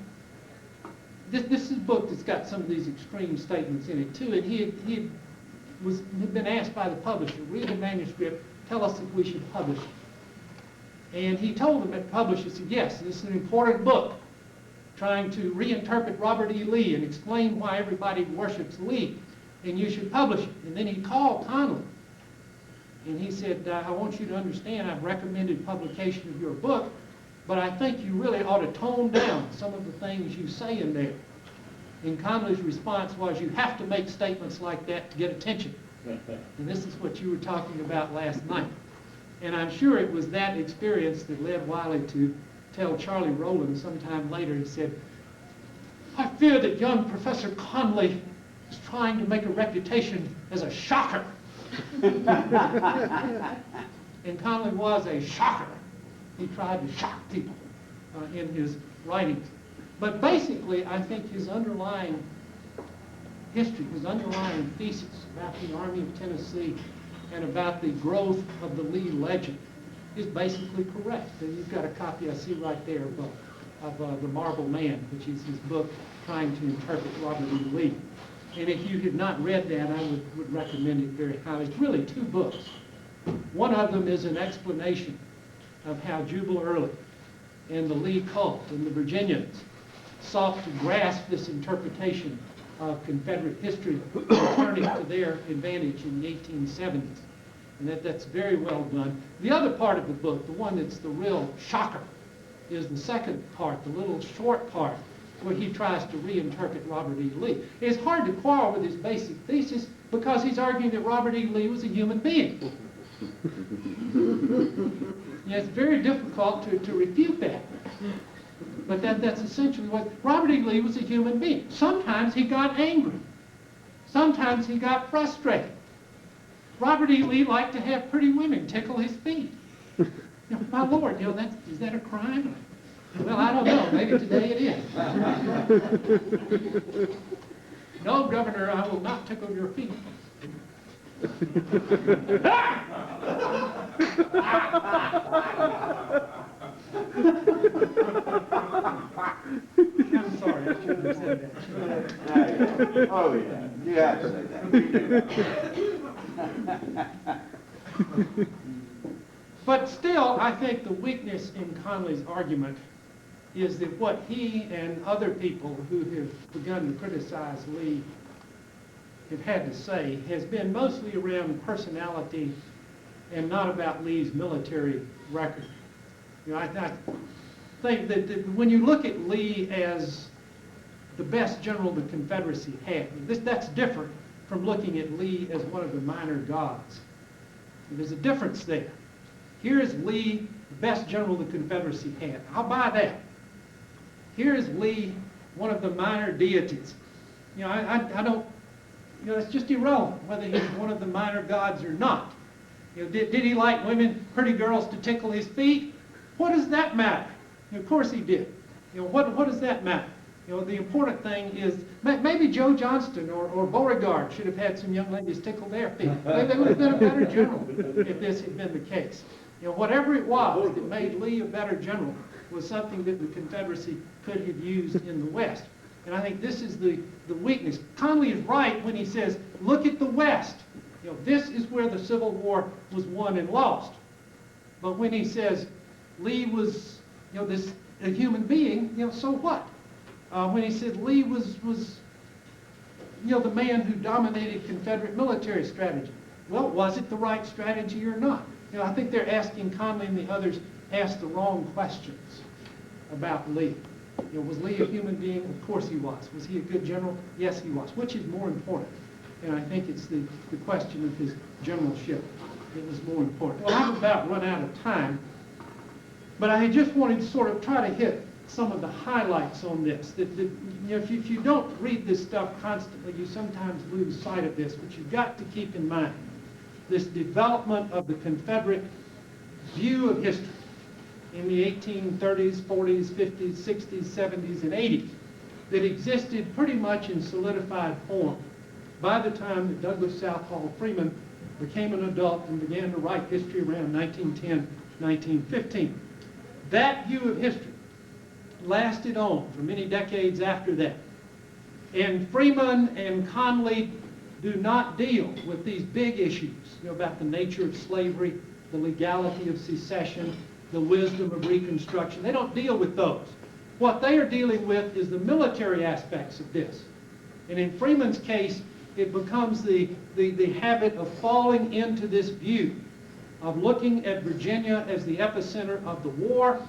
This is a book that's got some of these extreme statements in it too, and he had been asked by the publisher, read the manuscript, tell us if we should publish it. And he told them at the publisher, said, yes, this is an important book, trying to reinterpret Robert E. Lee and explain why everybody worships Lee, and you should publish it. And then he called Conley, and he said, I want you to understand, I've recommended publication of your book, but I think you really ought to tone down some of the things you say in there. And Conley's response was, you have to make statements like that to get attention. And this is what you were talking about last night. And I'm sure it was that experience that led Wiley to tell Charlie Rowland sometime later, he said, I fear that young Professor Conley is trying to make a reputation as a shocker. And Conley was a shocker. He tried to shock people in his writings. But basically, I think his underlying history, his underlying thesis about the Army of Tennessee and about the growth of the Lee legend is basically correct. And you've got a copy I see right there of The Marble Man, which is his book trying to interpret Robert E. Lee. And if you have not read that, I would recommend it very highly. It's really two books. One of them is an explanation of how Jubal Early and the Lee cult and the Virginians sought to grasp this interpretation of Confederate history and turn it to their advantage in the 1870s. And that's very well done. The other part of the book, the one that's the real shocker, is the second part, the little short part, where he tries to reinterpret Robert E. Lee. It's hard to quarrel with his basic thesis because he's arguing that Robert E. Lee was a human being. Yeah, it's very difficult to refute that. But that's essentially what... Robert E. Lee was a human being. Sometimes he got angry. Sometimes he got frustrated. Robert E. Lee liked to have pretty women tickle his feet. My Lord, is that a crime? Well, I don't know. Maybe today it is. No, Governor, I will not tickle your feet. I'm sorry, I shouldn't have said that. Oh, yeah, you have to say that. But still, I think the weakness in Conley's argument is that what he and other people who have begun to criticize Lee have had to say has been mostly around personality and not about Lee's military record. You know, I think that when you look at Lee as the best general the Confederacy had, that's different from looking at Lee as one of the minor gods. There's a difference there. Here is Lee, the best general the Confederacy had. I'll buy that. Here is Lee, one of the minor deities. You know, I don't, you know, it's just irrelevant whether he's one of the minor gods or not. You know, did he like women, pretty girls to tickle his feet? What does that matter? You know, of course he did. You know, what does that matter? You know, the important thing is maybe Joe Johnston or Beauregard should have had some young ladies tickle their feet. Maybe they would have been a better general if this had been the case. You know, whatever it was that made Lee a better general was something that the Confederacy could have used in the West. And I think this is the weakness. Conley is right when he says, look at the West. You know, this is where the Civil War was won and lost. But when he says Lee was, you know, a human being, you know, so what? When he said Lee was you know, the man who dominated Confederate military strategy. Well, was it the right strategy or not? You know, I think they're asking, Conley and the others asked the wrong questions about Lee. You know, was Lee a human being? Of course he was. Was he a good general? Yes, he was. Which is more important? And I think it's the question of his generalship that was more important. Well, I've about run out of time, but I just wanted to sort of try to hit some of the highlights on this. That you know, if you don't read this stuff constantly, you sometimes lose sight of this, but you've got to keep in mind this development of the Confederate view of history in the 1830s, 40s, 50s, 60s, 70s, and 80s that existed pretty much in solidified form by the time that Douglas Southall Freeman became an adult and began to write history around 1910, 1915. That view of history lasted on for many decades after that. And Freeman and Conley do not deal with these big issues, you know, about the nature of slavery, the legality of secession, the wisdom of Reconstruction. They don't deal with those. What they are dealing with is the military aspects of this. And in Freeman's case, it becomes the habit of falling into this view of looking at Virginia as the epicenter of the war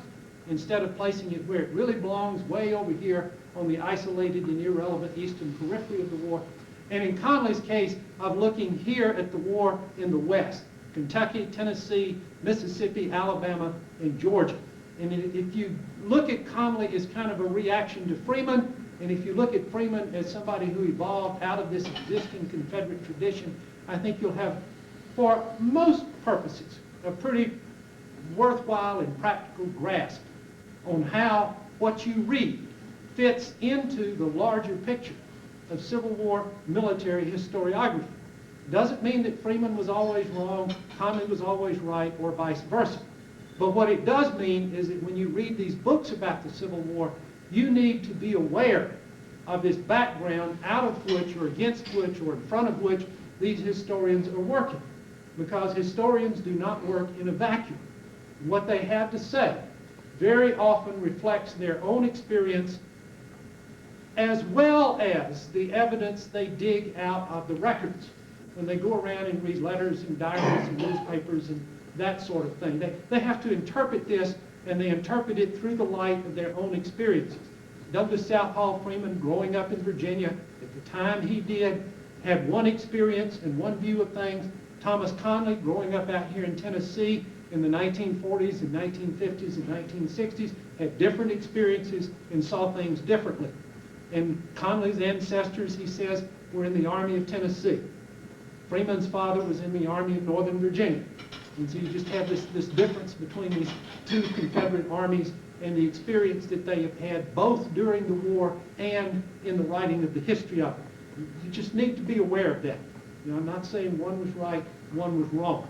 instead of placing it where it really belongs, way over here on the isolated and irrelevant eastern periphery of the war. And in Conley's case, of looking here at the war in the West, Kentucky, Tennessee, Mississippi, Alabama, and Georgia. And if you look at Conley as kind of a reaction to Freeman, and if you look at Freeman as somebody who evolved out of this existing Confederate tradition, I think you'll have, for most purposes, a pretty worthwhile and practical grasp on how what you read fits into the larger picture of Civil War military historiography. Doesn't mean that Freeman was always wrong, Conley was always right, or vice versa. But what it does mean is that when you read these books about the Civil War, you need to be aware of this background out of which, or against which, or in front of which these historians are working. Because historians do not work in a vacuum. What they have to say very often reflects their own experience as well as the evidence they dig out of the records when they go around and read letters and diaries and newspapers and that sort of thing. They have to interpret this, and they interpret it through the light of their own experiences. Douglas Southall Freeman, growing up in Virginia at the time he did, had one experience and one view of things. Thomas Conley, growing up out here in Tennessee in the 1940s and 1950s and 1960s, had different experiences and saw things differently. And Conley's ancestors, he says, were in the Army of Tennessee. Freeman's father was in the Army of Northern Virginia. And so you just have this difference between these two Confederate armies and the experience that they have had both during the war and in the writing of the history of it. You just need to be aware of that. Now, I'm not saying one was right, one was wrong.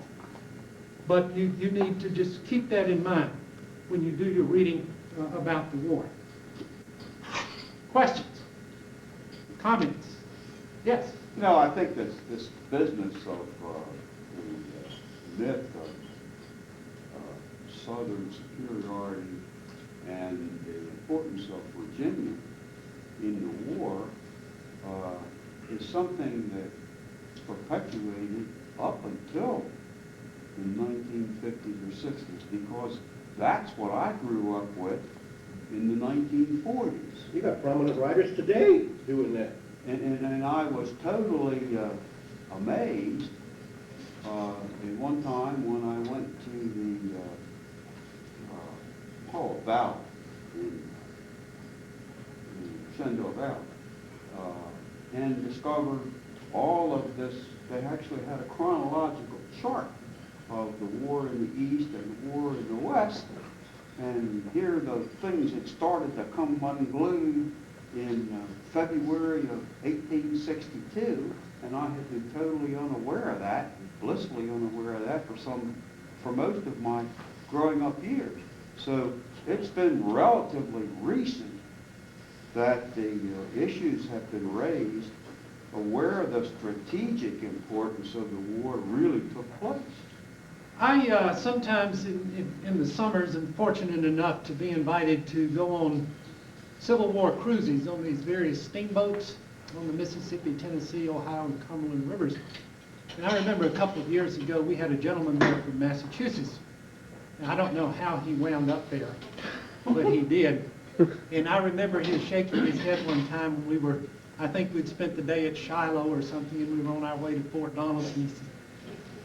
But you need to just keep that in mind when you do your reading about the war. Questions? Comments? Yes? No, I think this business of the myth of Southern superiority and the importance of Virginia in the war is something that perpetuated up until the 1950s or 60s, because that's what I grew up with in the 1940s. You got prominent writers today doing that. And I was totally amazed at one time when I went to the Hall of Valley in Shenandoah Valley and discovered all of this. They actually had a chronological chart of the war in the East and the war in the West. And here are the things that started to come unglued in February of 1862, and I had been totally unaware of that, blissfully unaware of that for most of my growing up years. So it's been relatively recent that the issues have been raised, aware of the strategic importance of the war really took place. I sometimes in the summers am fortunate enough to be invited to go on Civil War cruises on these various steamboats on the Mississippi, Tennessee, Ohio, and Cumberland rivers. And I remember a couple of years ago we had a gentleman there from Massachusetts. And I don't know how he wound up there, but he did. And I remember him shaking his head one time when I think we'd spent the day at Shiloh or something, and we were on our way to Fort Donelson. He said,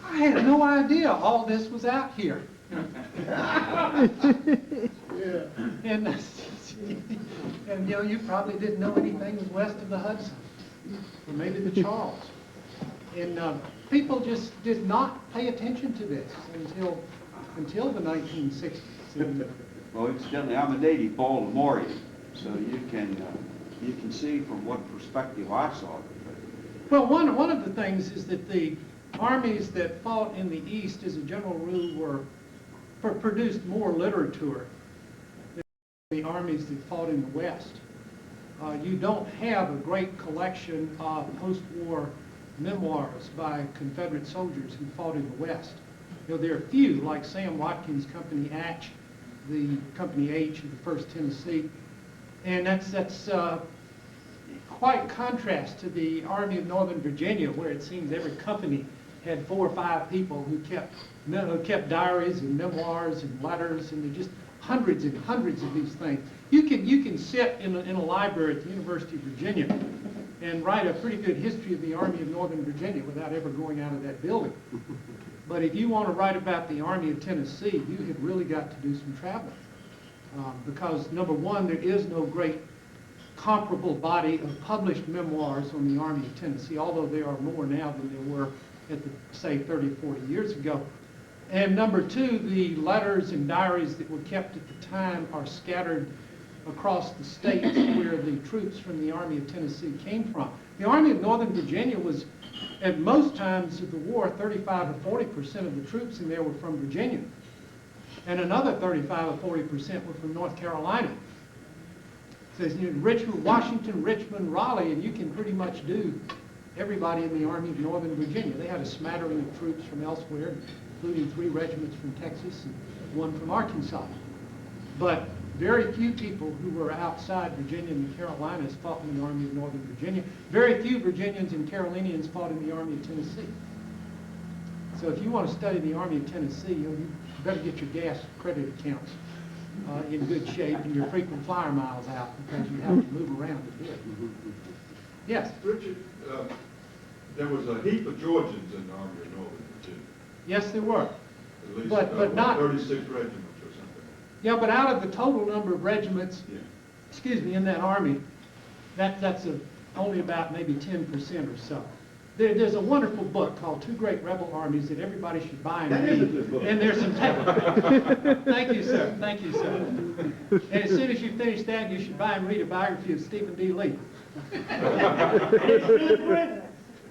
I had no idea all this was out here. Yeah. And you probably didn't know anything was west of the Hudson, or maybe the Charles. And people just did not pay attention to this until the 1960s. And, well, incidentally, I'm a native Baltimorean, so you can see from what perspective I saw it. well, one of the things is that the armies that fought in the East, as a general rule, produced more literature than the armies that fought in the West. You don't have a great collection of post-war memoirs by Confederate soldiers who fought in the West. There are few, like Sam Watkins' Company H, the Company H of the 1st Tennessee, and that's quite contrast to the Army of Northern Virginia, where it seems every company had 4 or 5 people who kept diaries and memoirs and letters, and there just hundreds and hundreds of these things. You can sit in a library at the University of Virginia and write a pretty good history of the Army of Northern Virginia without ever going out of that building. But if you want to write about the Army of Tennessee, you have really got to do some traveling. Because number one, there is no great comparable body of published memoirs on the Army of Tennessee, although there are more now than there were at say 30 or 40 years ago. And number two, the letters and diaries that were kept at the time are scattered across the states where the troops from the Army of Tennessee came from. The Army of Northern Virginia was, at most times of the war, 35 or 40% of the troops in there were from Virginia. And another 35 or 40% were from North Carolina. It says, Richmond, Washington, Richmond, Raleigh, and you can pretty much do everybody in the Army of Northern Virginia. They had a smattering of troops from elsewhere, including 3 regiments from Texas and 1 from Arkansas. But very few people who were outside Virginia and the Carolinas fought in the Army of Northern Virginia. Very few Virginians and Carolinians fought in the Army of Tennessee. So if you want to study the Army of Tennessee, you better get your gas credit accounts in good shape and your frequent flyer miles out, because you have to move around a bit. Yes? Richard, there was a heap of Georgians in the Army of Northern Virginia. Yes, there were. At least But not 36 regiments or something. Yeah, but out of the total number of regiments, Yeah. in that army, that's only about maybe 10% or so. There's a wonderful book called Two Great Rebel Armies that everybody should buy and That read. is a good book. And there's some Thank you, sir. Thank you, sir. And as soon as you finish that, you should buy and read a biography of Stephen D. Lee.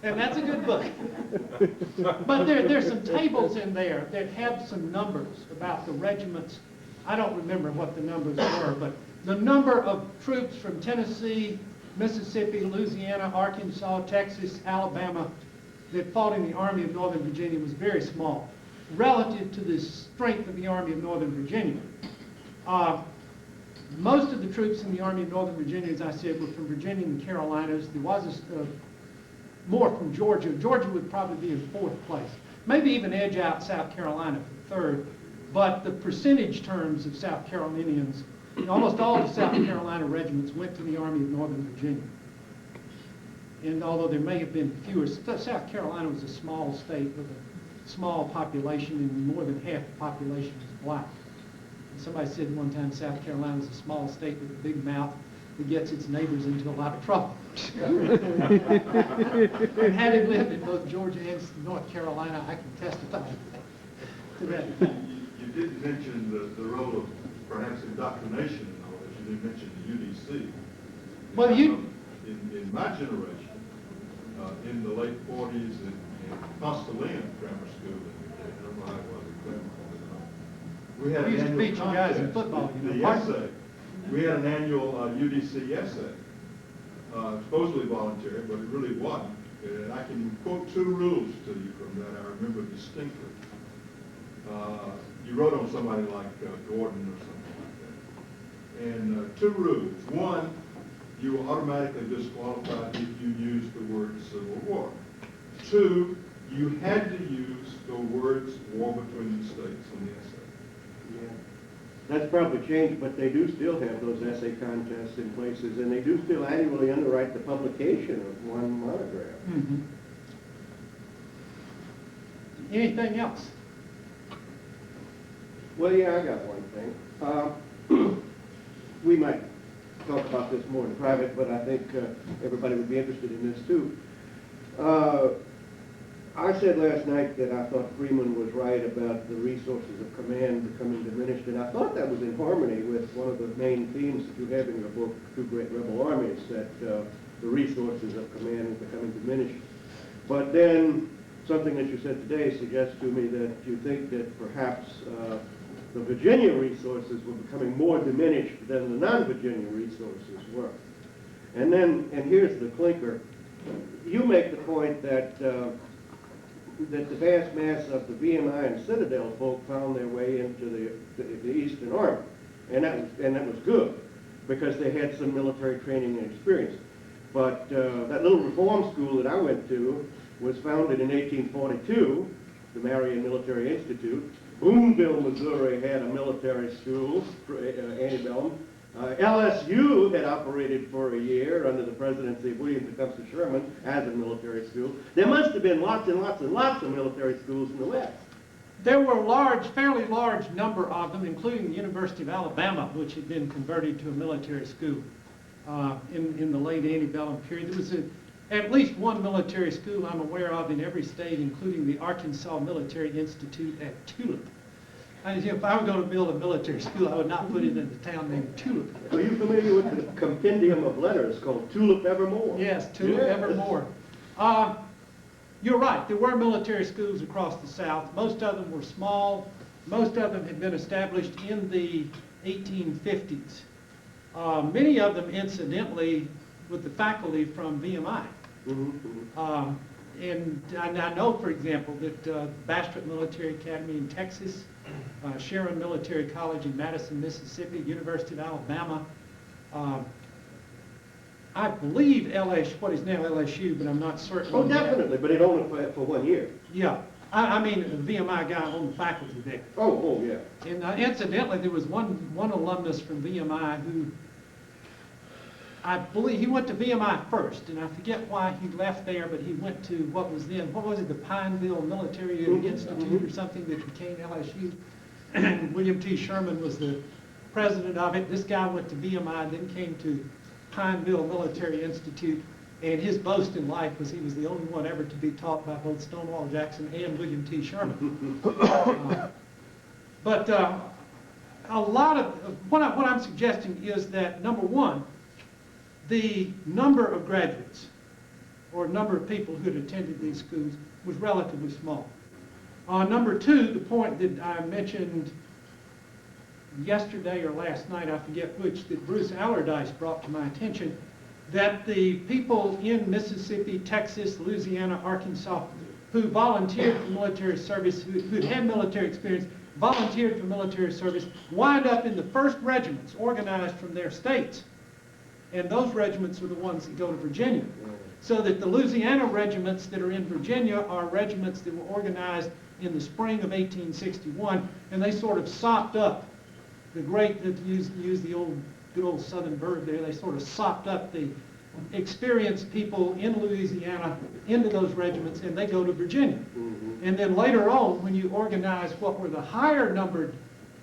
And that's a good book. But there's some tables in there that have some numbers about the regiments. I don't remember what the numbers were, but the number of troops from Tennessee, Mississippi, Louisiana, Arkansas, Texas, Alabama that fought in the Army of Northern Virginia was very small relative to the strength of the Army of Northern Virginia. Most of the troops in the Army of Northern Virginia, as I said, were from Virginia and the Carolinas. There was more from Georgia. Georgia would probably be in fourth place. Maybe even edge out South Carolina for third. But the percentage terms of South Carolinians, almost all the South Carolina regiments went to the Army of Northern Virginia. And although there may have been fewer, South Carolina was a small state with a small population, and more than half the population was black. And somebody said one time South Carolina is a small state with a big mouth that gets its neighbors into a lot of trouble. And having lived in both Georgia and North Carolina, I can testify to that. You did mention the role of perhaps indoctrination and all that. You did mention the UDC. Well, in my generation, in the late 40s in Constellium Grammar School, I don't know how it was in Claremont. We had We used to an beat annual you guys in contest, football, you know. the essay. We had an annual UDC essay, supposedly voluntary, but it really wasn't. And I can quote two rules to you from that I remember distinctly. You wrote on somebody like Gordon or something like that. And two rules. One, you were automatically disqualified if you used the word Civil War. Two, you had to use the words war between the states in the essay. Yeah. That's probably changed, but they do still have those essay contests in places, and they do still annually underwrite the publication of one monograph. Mm-hmm. Anything else? Well, yeah, I got one thing. We might talk about this more in private, but I think everybody would be interested in this too. I said last night that I thought Freeman was right about the resources of command becoming diminished, and I thought that was in harmony with one of the main themes that you have in your book, Two Great Rebel Armies, that the resources of command are becoming diminished. But then something that you said today suggests to me that you think that perhaps the Virginia resources were becoming more diminished than the non-Virginia resources were. And here's the clinker. You make the point that that the vast mass of the VMI and Citadel folk found their way into the Eastern Army, and that was good because they had some military training and experience. But that little reform school that I went to was founded in 1842, the Marion Military Institute. Boonville, Missouri had a military school, antebellum. LSU had operated for a year under the presidency of William Tecumseh Sherman as a military school. There must have been lots and lots and lots of military schools in the West. There were fairly large number of them, including the University of Alabama, which had been converted to a military school in the late antebellum period. There was at least one military school I'm aware of in every state, including the Arkansas Military Institute at Tulip. If I were going to build a military school, I would not put it in a town named Tulip. Are you familiar with the compendium of letters called Tulip Evermore? Yes, Tulip Evermore. You're right, there were military schools across the South. Most of them were small. Most of them had been established in the 1850s. Many of them, incidentally, with the faculty from VMI. Mm-hmm. And I know, for example, that Bastrop Military Academy in Texas, Sharon Military College in Madison, Mississippi, University of Alabama, I believe what is now LSU, but I'm not certain. Oh, definitely, but it only for 1 year. Yeah, I mean the VMI guy on the faculty there. Oh, yeah. And incidentally, there was one alumnus from VMI who, I believe he went to VMI first, and I forget why he left there, but he went to what was it, the Pineville Military Institute or something that became LSU. William T. Sherman was the president of it. This guy went to VMI, then came to Pineville Military Institute, and his boast in life was he was the only one ever to be taught by both Stonewall Jackson and William T. Sherman. But a lot of what I'm suggesting is that, number one, the number of graduates or number of people who had attended these schools was relatively small. Number two, the point that I mentioned yesterday or last night, I forget which, that Bruce Allardyce brought to my attention, that the people in Mississippi, Texas, Louisiana, Arkansas, who volunteered for military service, who'd had military experience, volunteered for military service, wind up in the first regiments organized from their states. And those regiments are the ones that go to Virginia. So that the Louisiana regiments that are in Virginia are regiments that were organized in the spring of 1861, and they sort of sopped up the great, to use the good old southern verb there, they sort of sopped up the experienced people in Louisiana into those regiments, and they go to Virginia. And then later on, when you organize what were the higher numbered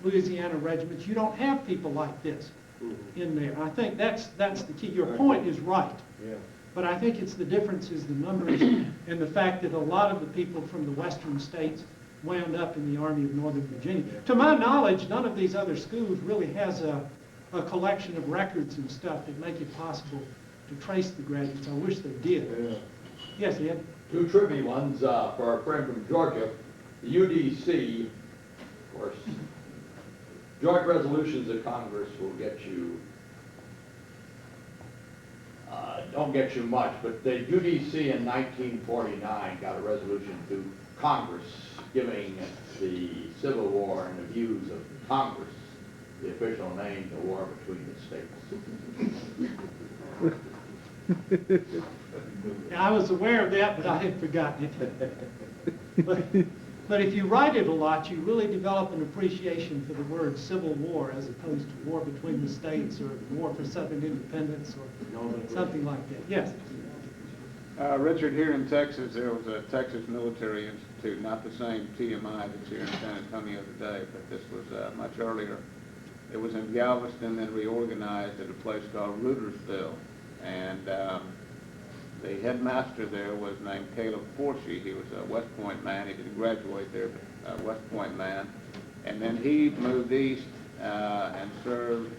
Louisiana regiments, you don't have people like this in there. I think that's the key. Your point is right. Yeah. But I think it's the differences, the numbers, and the fact that a lot of the people from the western states wound up in the Army of Northern Virginia. To my knowledge, none of these other schools really has a collection of records and stuff that make it possible to trace the graduates. I wish they did. Yeah. Yes, Ed? Two trivia ones for our friend from Georgia. The UDC, of course, joint resolutions of Congress will get you, don't get you much, but the UDC in 1949 got a resolution to Congress giving the Civil War and the views of Congress the official name, the war between the states. I was aware of that, but I had forgotten it. But if you write it a lot, you really develop an appreciation for the word Civil War as opposed to war between the states or war for Southern independence or something like that. Yes? Richard, here in Texas, there was a Texas Military Institute, not the same TMI that's here in San Antonio today, but this was much earlier. It was in Galveston, then reorganized at a place called Rudersville. And the headmaster there was named Caleb Forshee. He was a West Point man. He didn't graduate there, but a West Point man. And then he moved east and served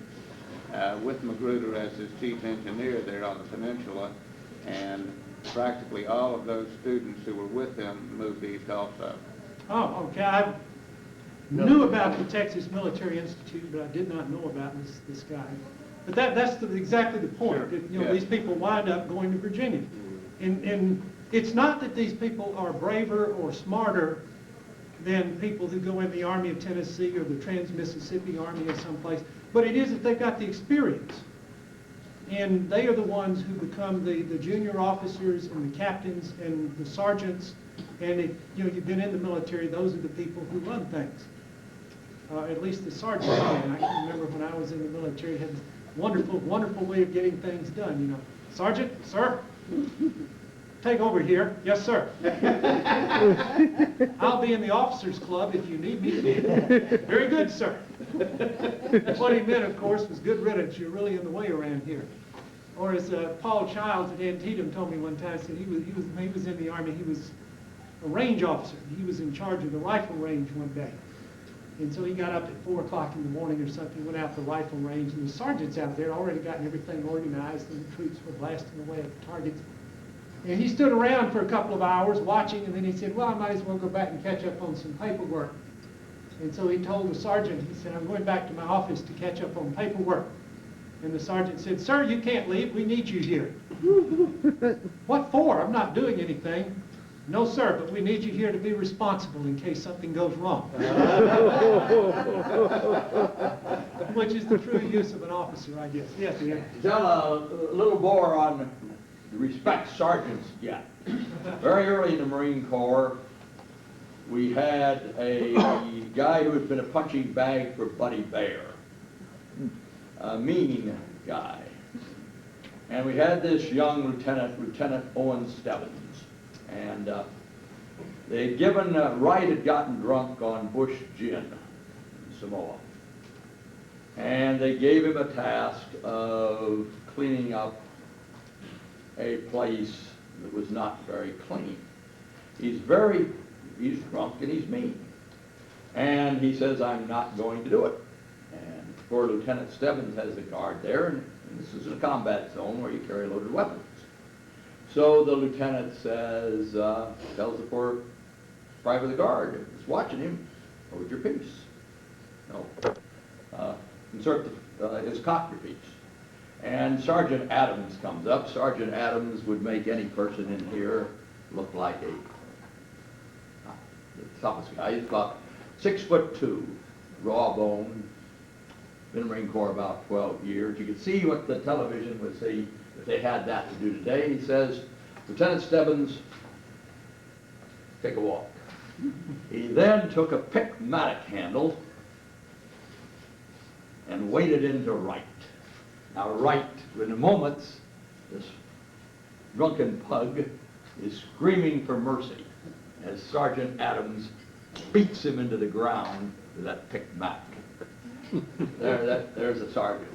with Magruder as his chief engineer there on the peninsula. And practically all of those students who were with him moved east also. Oh, okay. I knew about the Texas Military Institute, but I did not know about this guy. But that's exactly the point. Sure. That, you know, Yeah. these people wind up going to Virginia. And it's not that these people are braver or smarter than people who go in the Army of Tennessee or the Trans-Mississippi Army or someplace, but it is that they've got the experience. And they are the ones who become the junior officers and the captains and the sergeants. And if you've been in the military, those are the people who run things. At least the sergeant can. I can remember when I was in the military, had a wonderful, wonderful way of getting things done. You know, Sergeant, sir, take over here. Yes, sir. I'll be in the officers' club if you need me to be. Very good, sir. What he meant, of course, was good riddance. You're really in the way around here. Or as Paul Childs at Antietam told me one time, said he was in the Army. He was a range officer. He was in charge of the rifle range one day. And so he got up at 4 o'clock in the morning or something, went out to the rifle range, and the sergeants out there had already gotten everything organized, and the troops were blasting away at the targets. And he stood around for a couple of hours watching, and then he said, well, I might as well go back and catch up on some paperwork. And so he told the sergeant, he said, I'm going back to my office to catch up on paperwork. And the sergeant said, sir, you can't leave. We need you here. What for? I'm not doing anything. No, sir, but we need you here to be responsible in case something goes wrong. Which is the true use of an officer, I guess. Yes, Ian. Tell a little more on the respect sergeants get. Very early in the Marine Corps, we had a guy who had been a punching bag for Buddy Bear. A mean guy. And we had this young Lieutenant Owen Stebbins. And they'd given, Wright had gotten drunk on Bush gin in Samoa. And they gave him a task of cleaning up a place that was not very clean. He's drunk and he's mean. And he says, I'm not going to do it. And poor Lieutenant Stebbins has a guard there, and this is a combat zone where you carry loaded weapons. So the lieutenant says, tells the poor private of the guard who's watching him, hold your peace. No. Insert his cock your piece. And Sergeant Adams comes up. Sergeant Adams would make any person in here look like the toughest guy. He's about 6'2", raw bone, been in the Marine Corps about 12 years. You could see what the television would see if they had that to do today. He says, Lieutenant Stebbins, take a walk. He then took a pick-matic handle and waded into right. Now right, in a moment, this drunken pug is screaming for mercy as Sergeant Adams beats him into the ground with that pick-matic. There's a sergeant.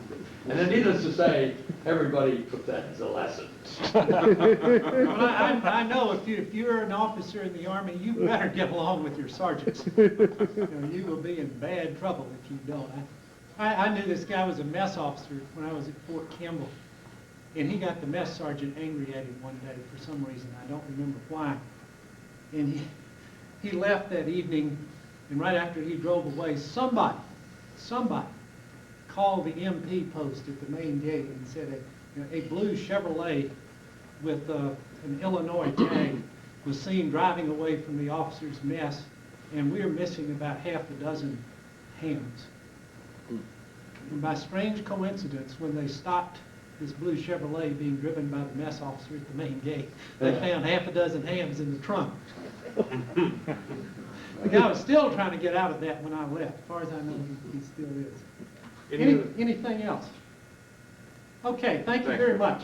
And then needless to say, everybody took that as a lesson. Well, I know if you're an officer in the Army, you better get along with your sergeants. You will be in bad trouble if you don't. I knew this guy was a mess officer when I was at Fort Campbell, and he got the mess sergeant angry at him one day for some reason. I don't remember why. And he left that evening, and right after he drove away, somebody called the MP post at the main gate and said a blue Chevrolet with an Illinois tag was seen driving away from the officer's mess, and we're missing about half a dozen hams. And by strange coincidence, when they stopped this blue Chevrolet being driven by the mess officer at the main gate, they found half a dozen hams in the trunk. The guy was still trying to get out of that when I left. As far as I know, he still is. Anything else? Okay, thank you very much.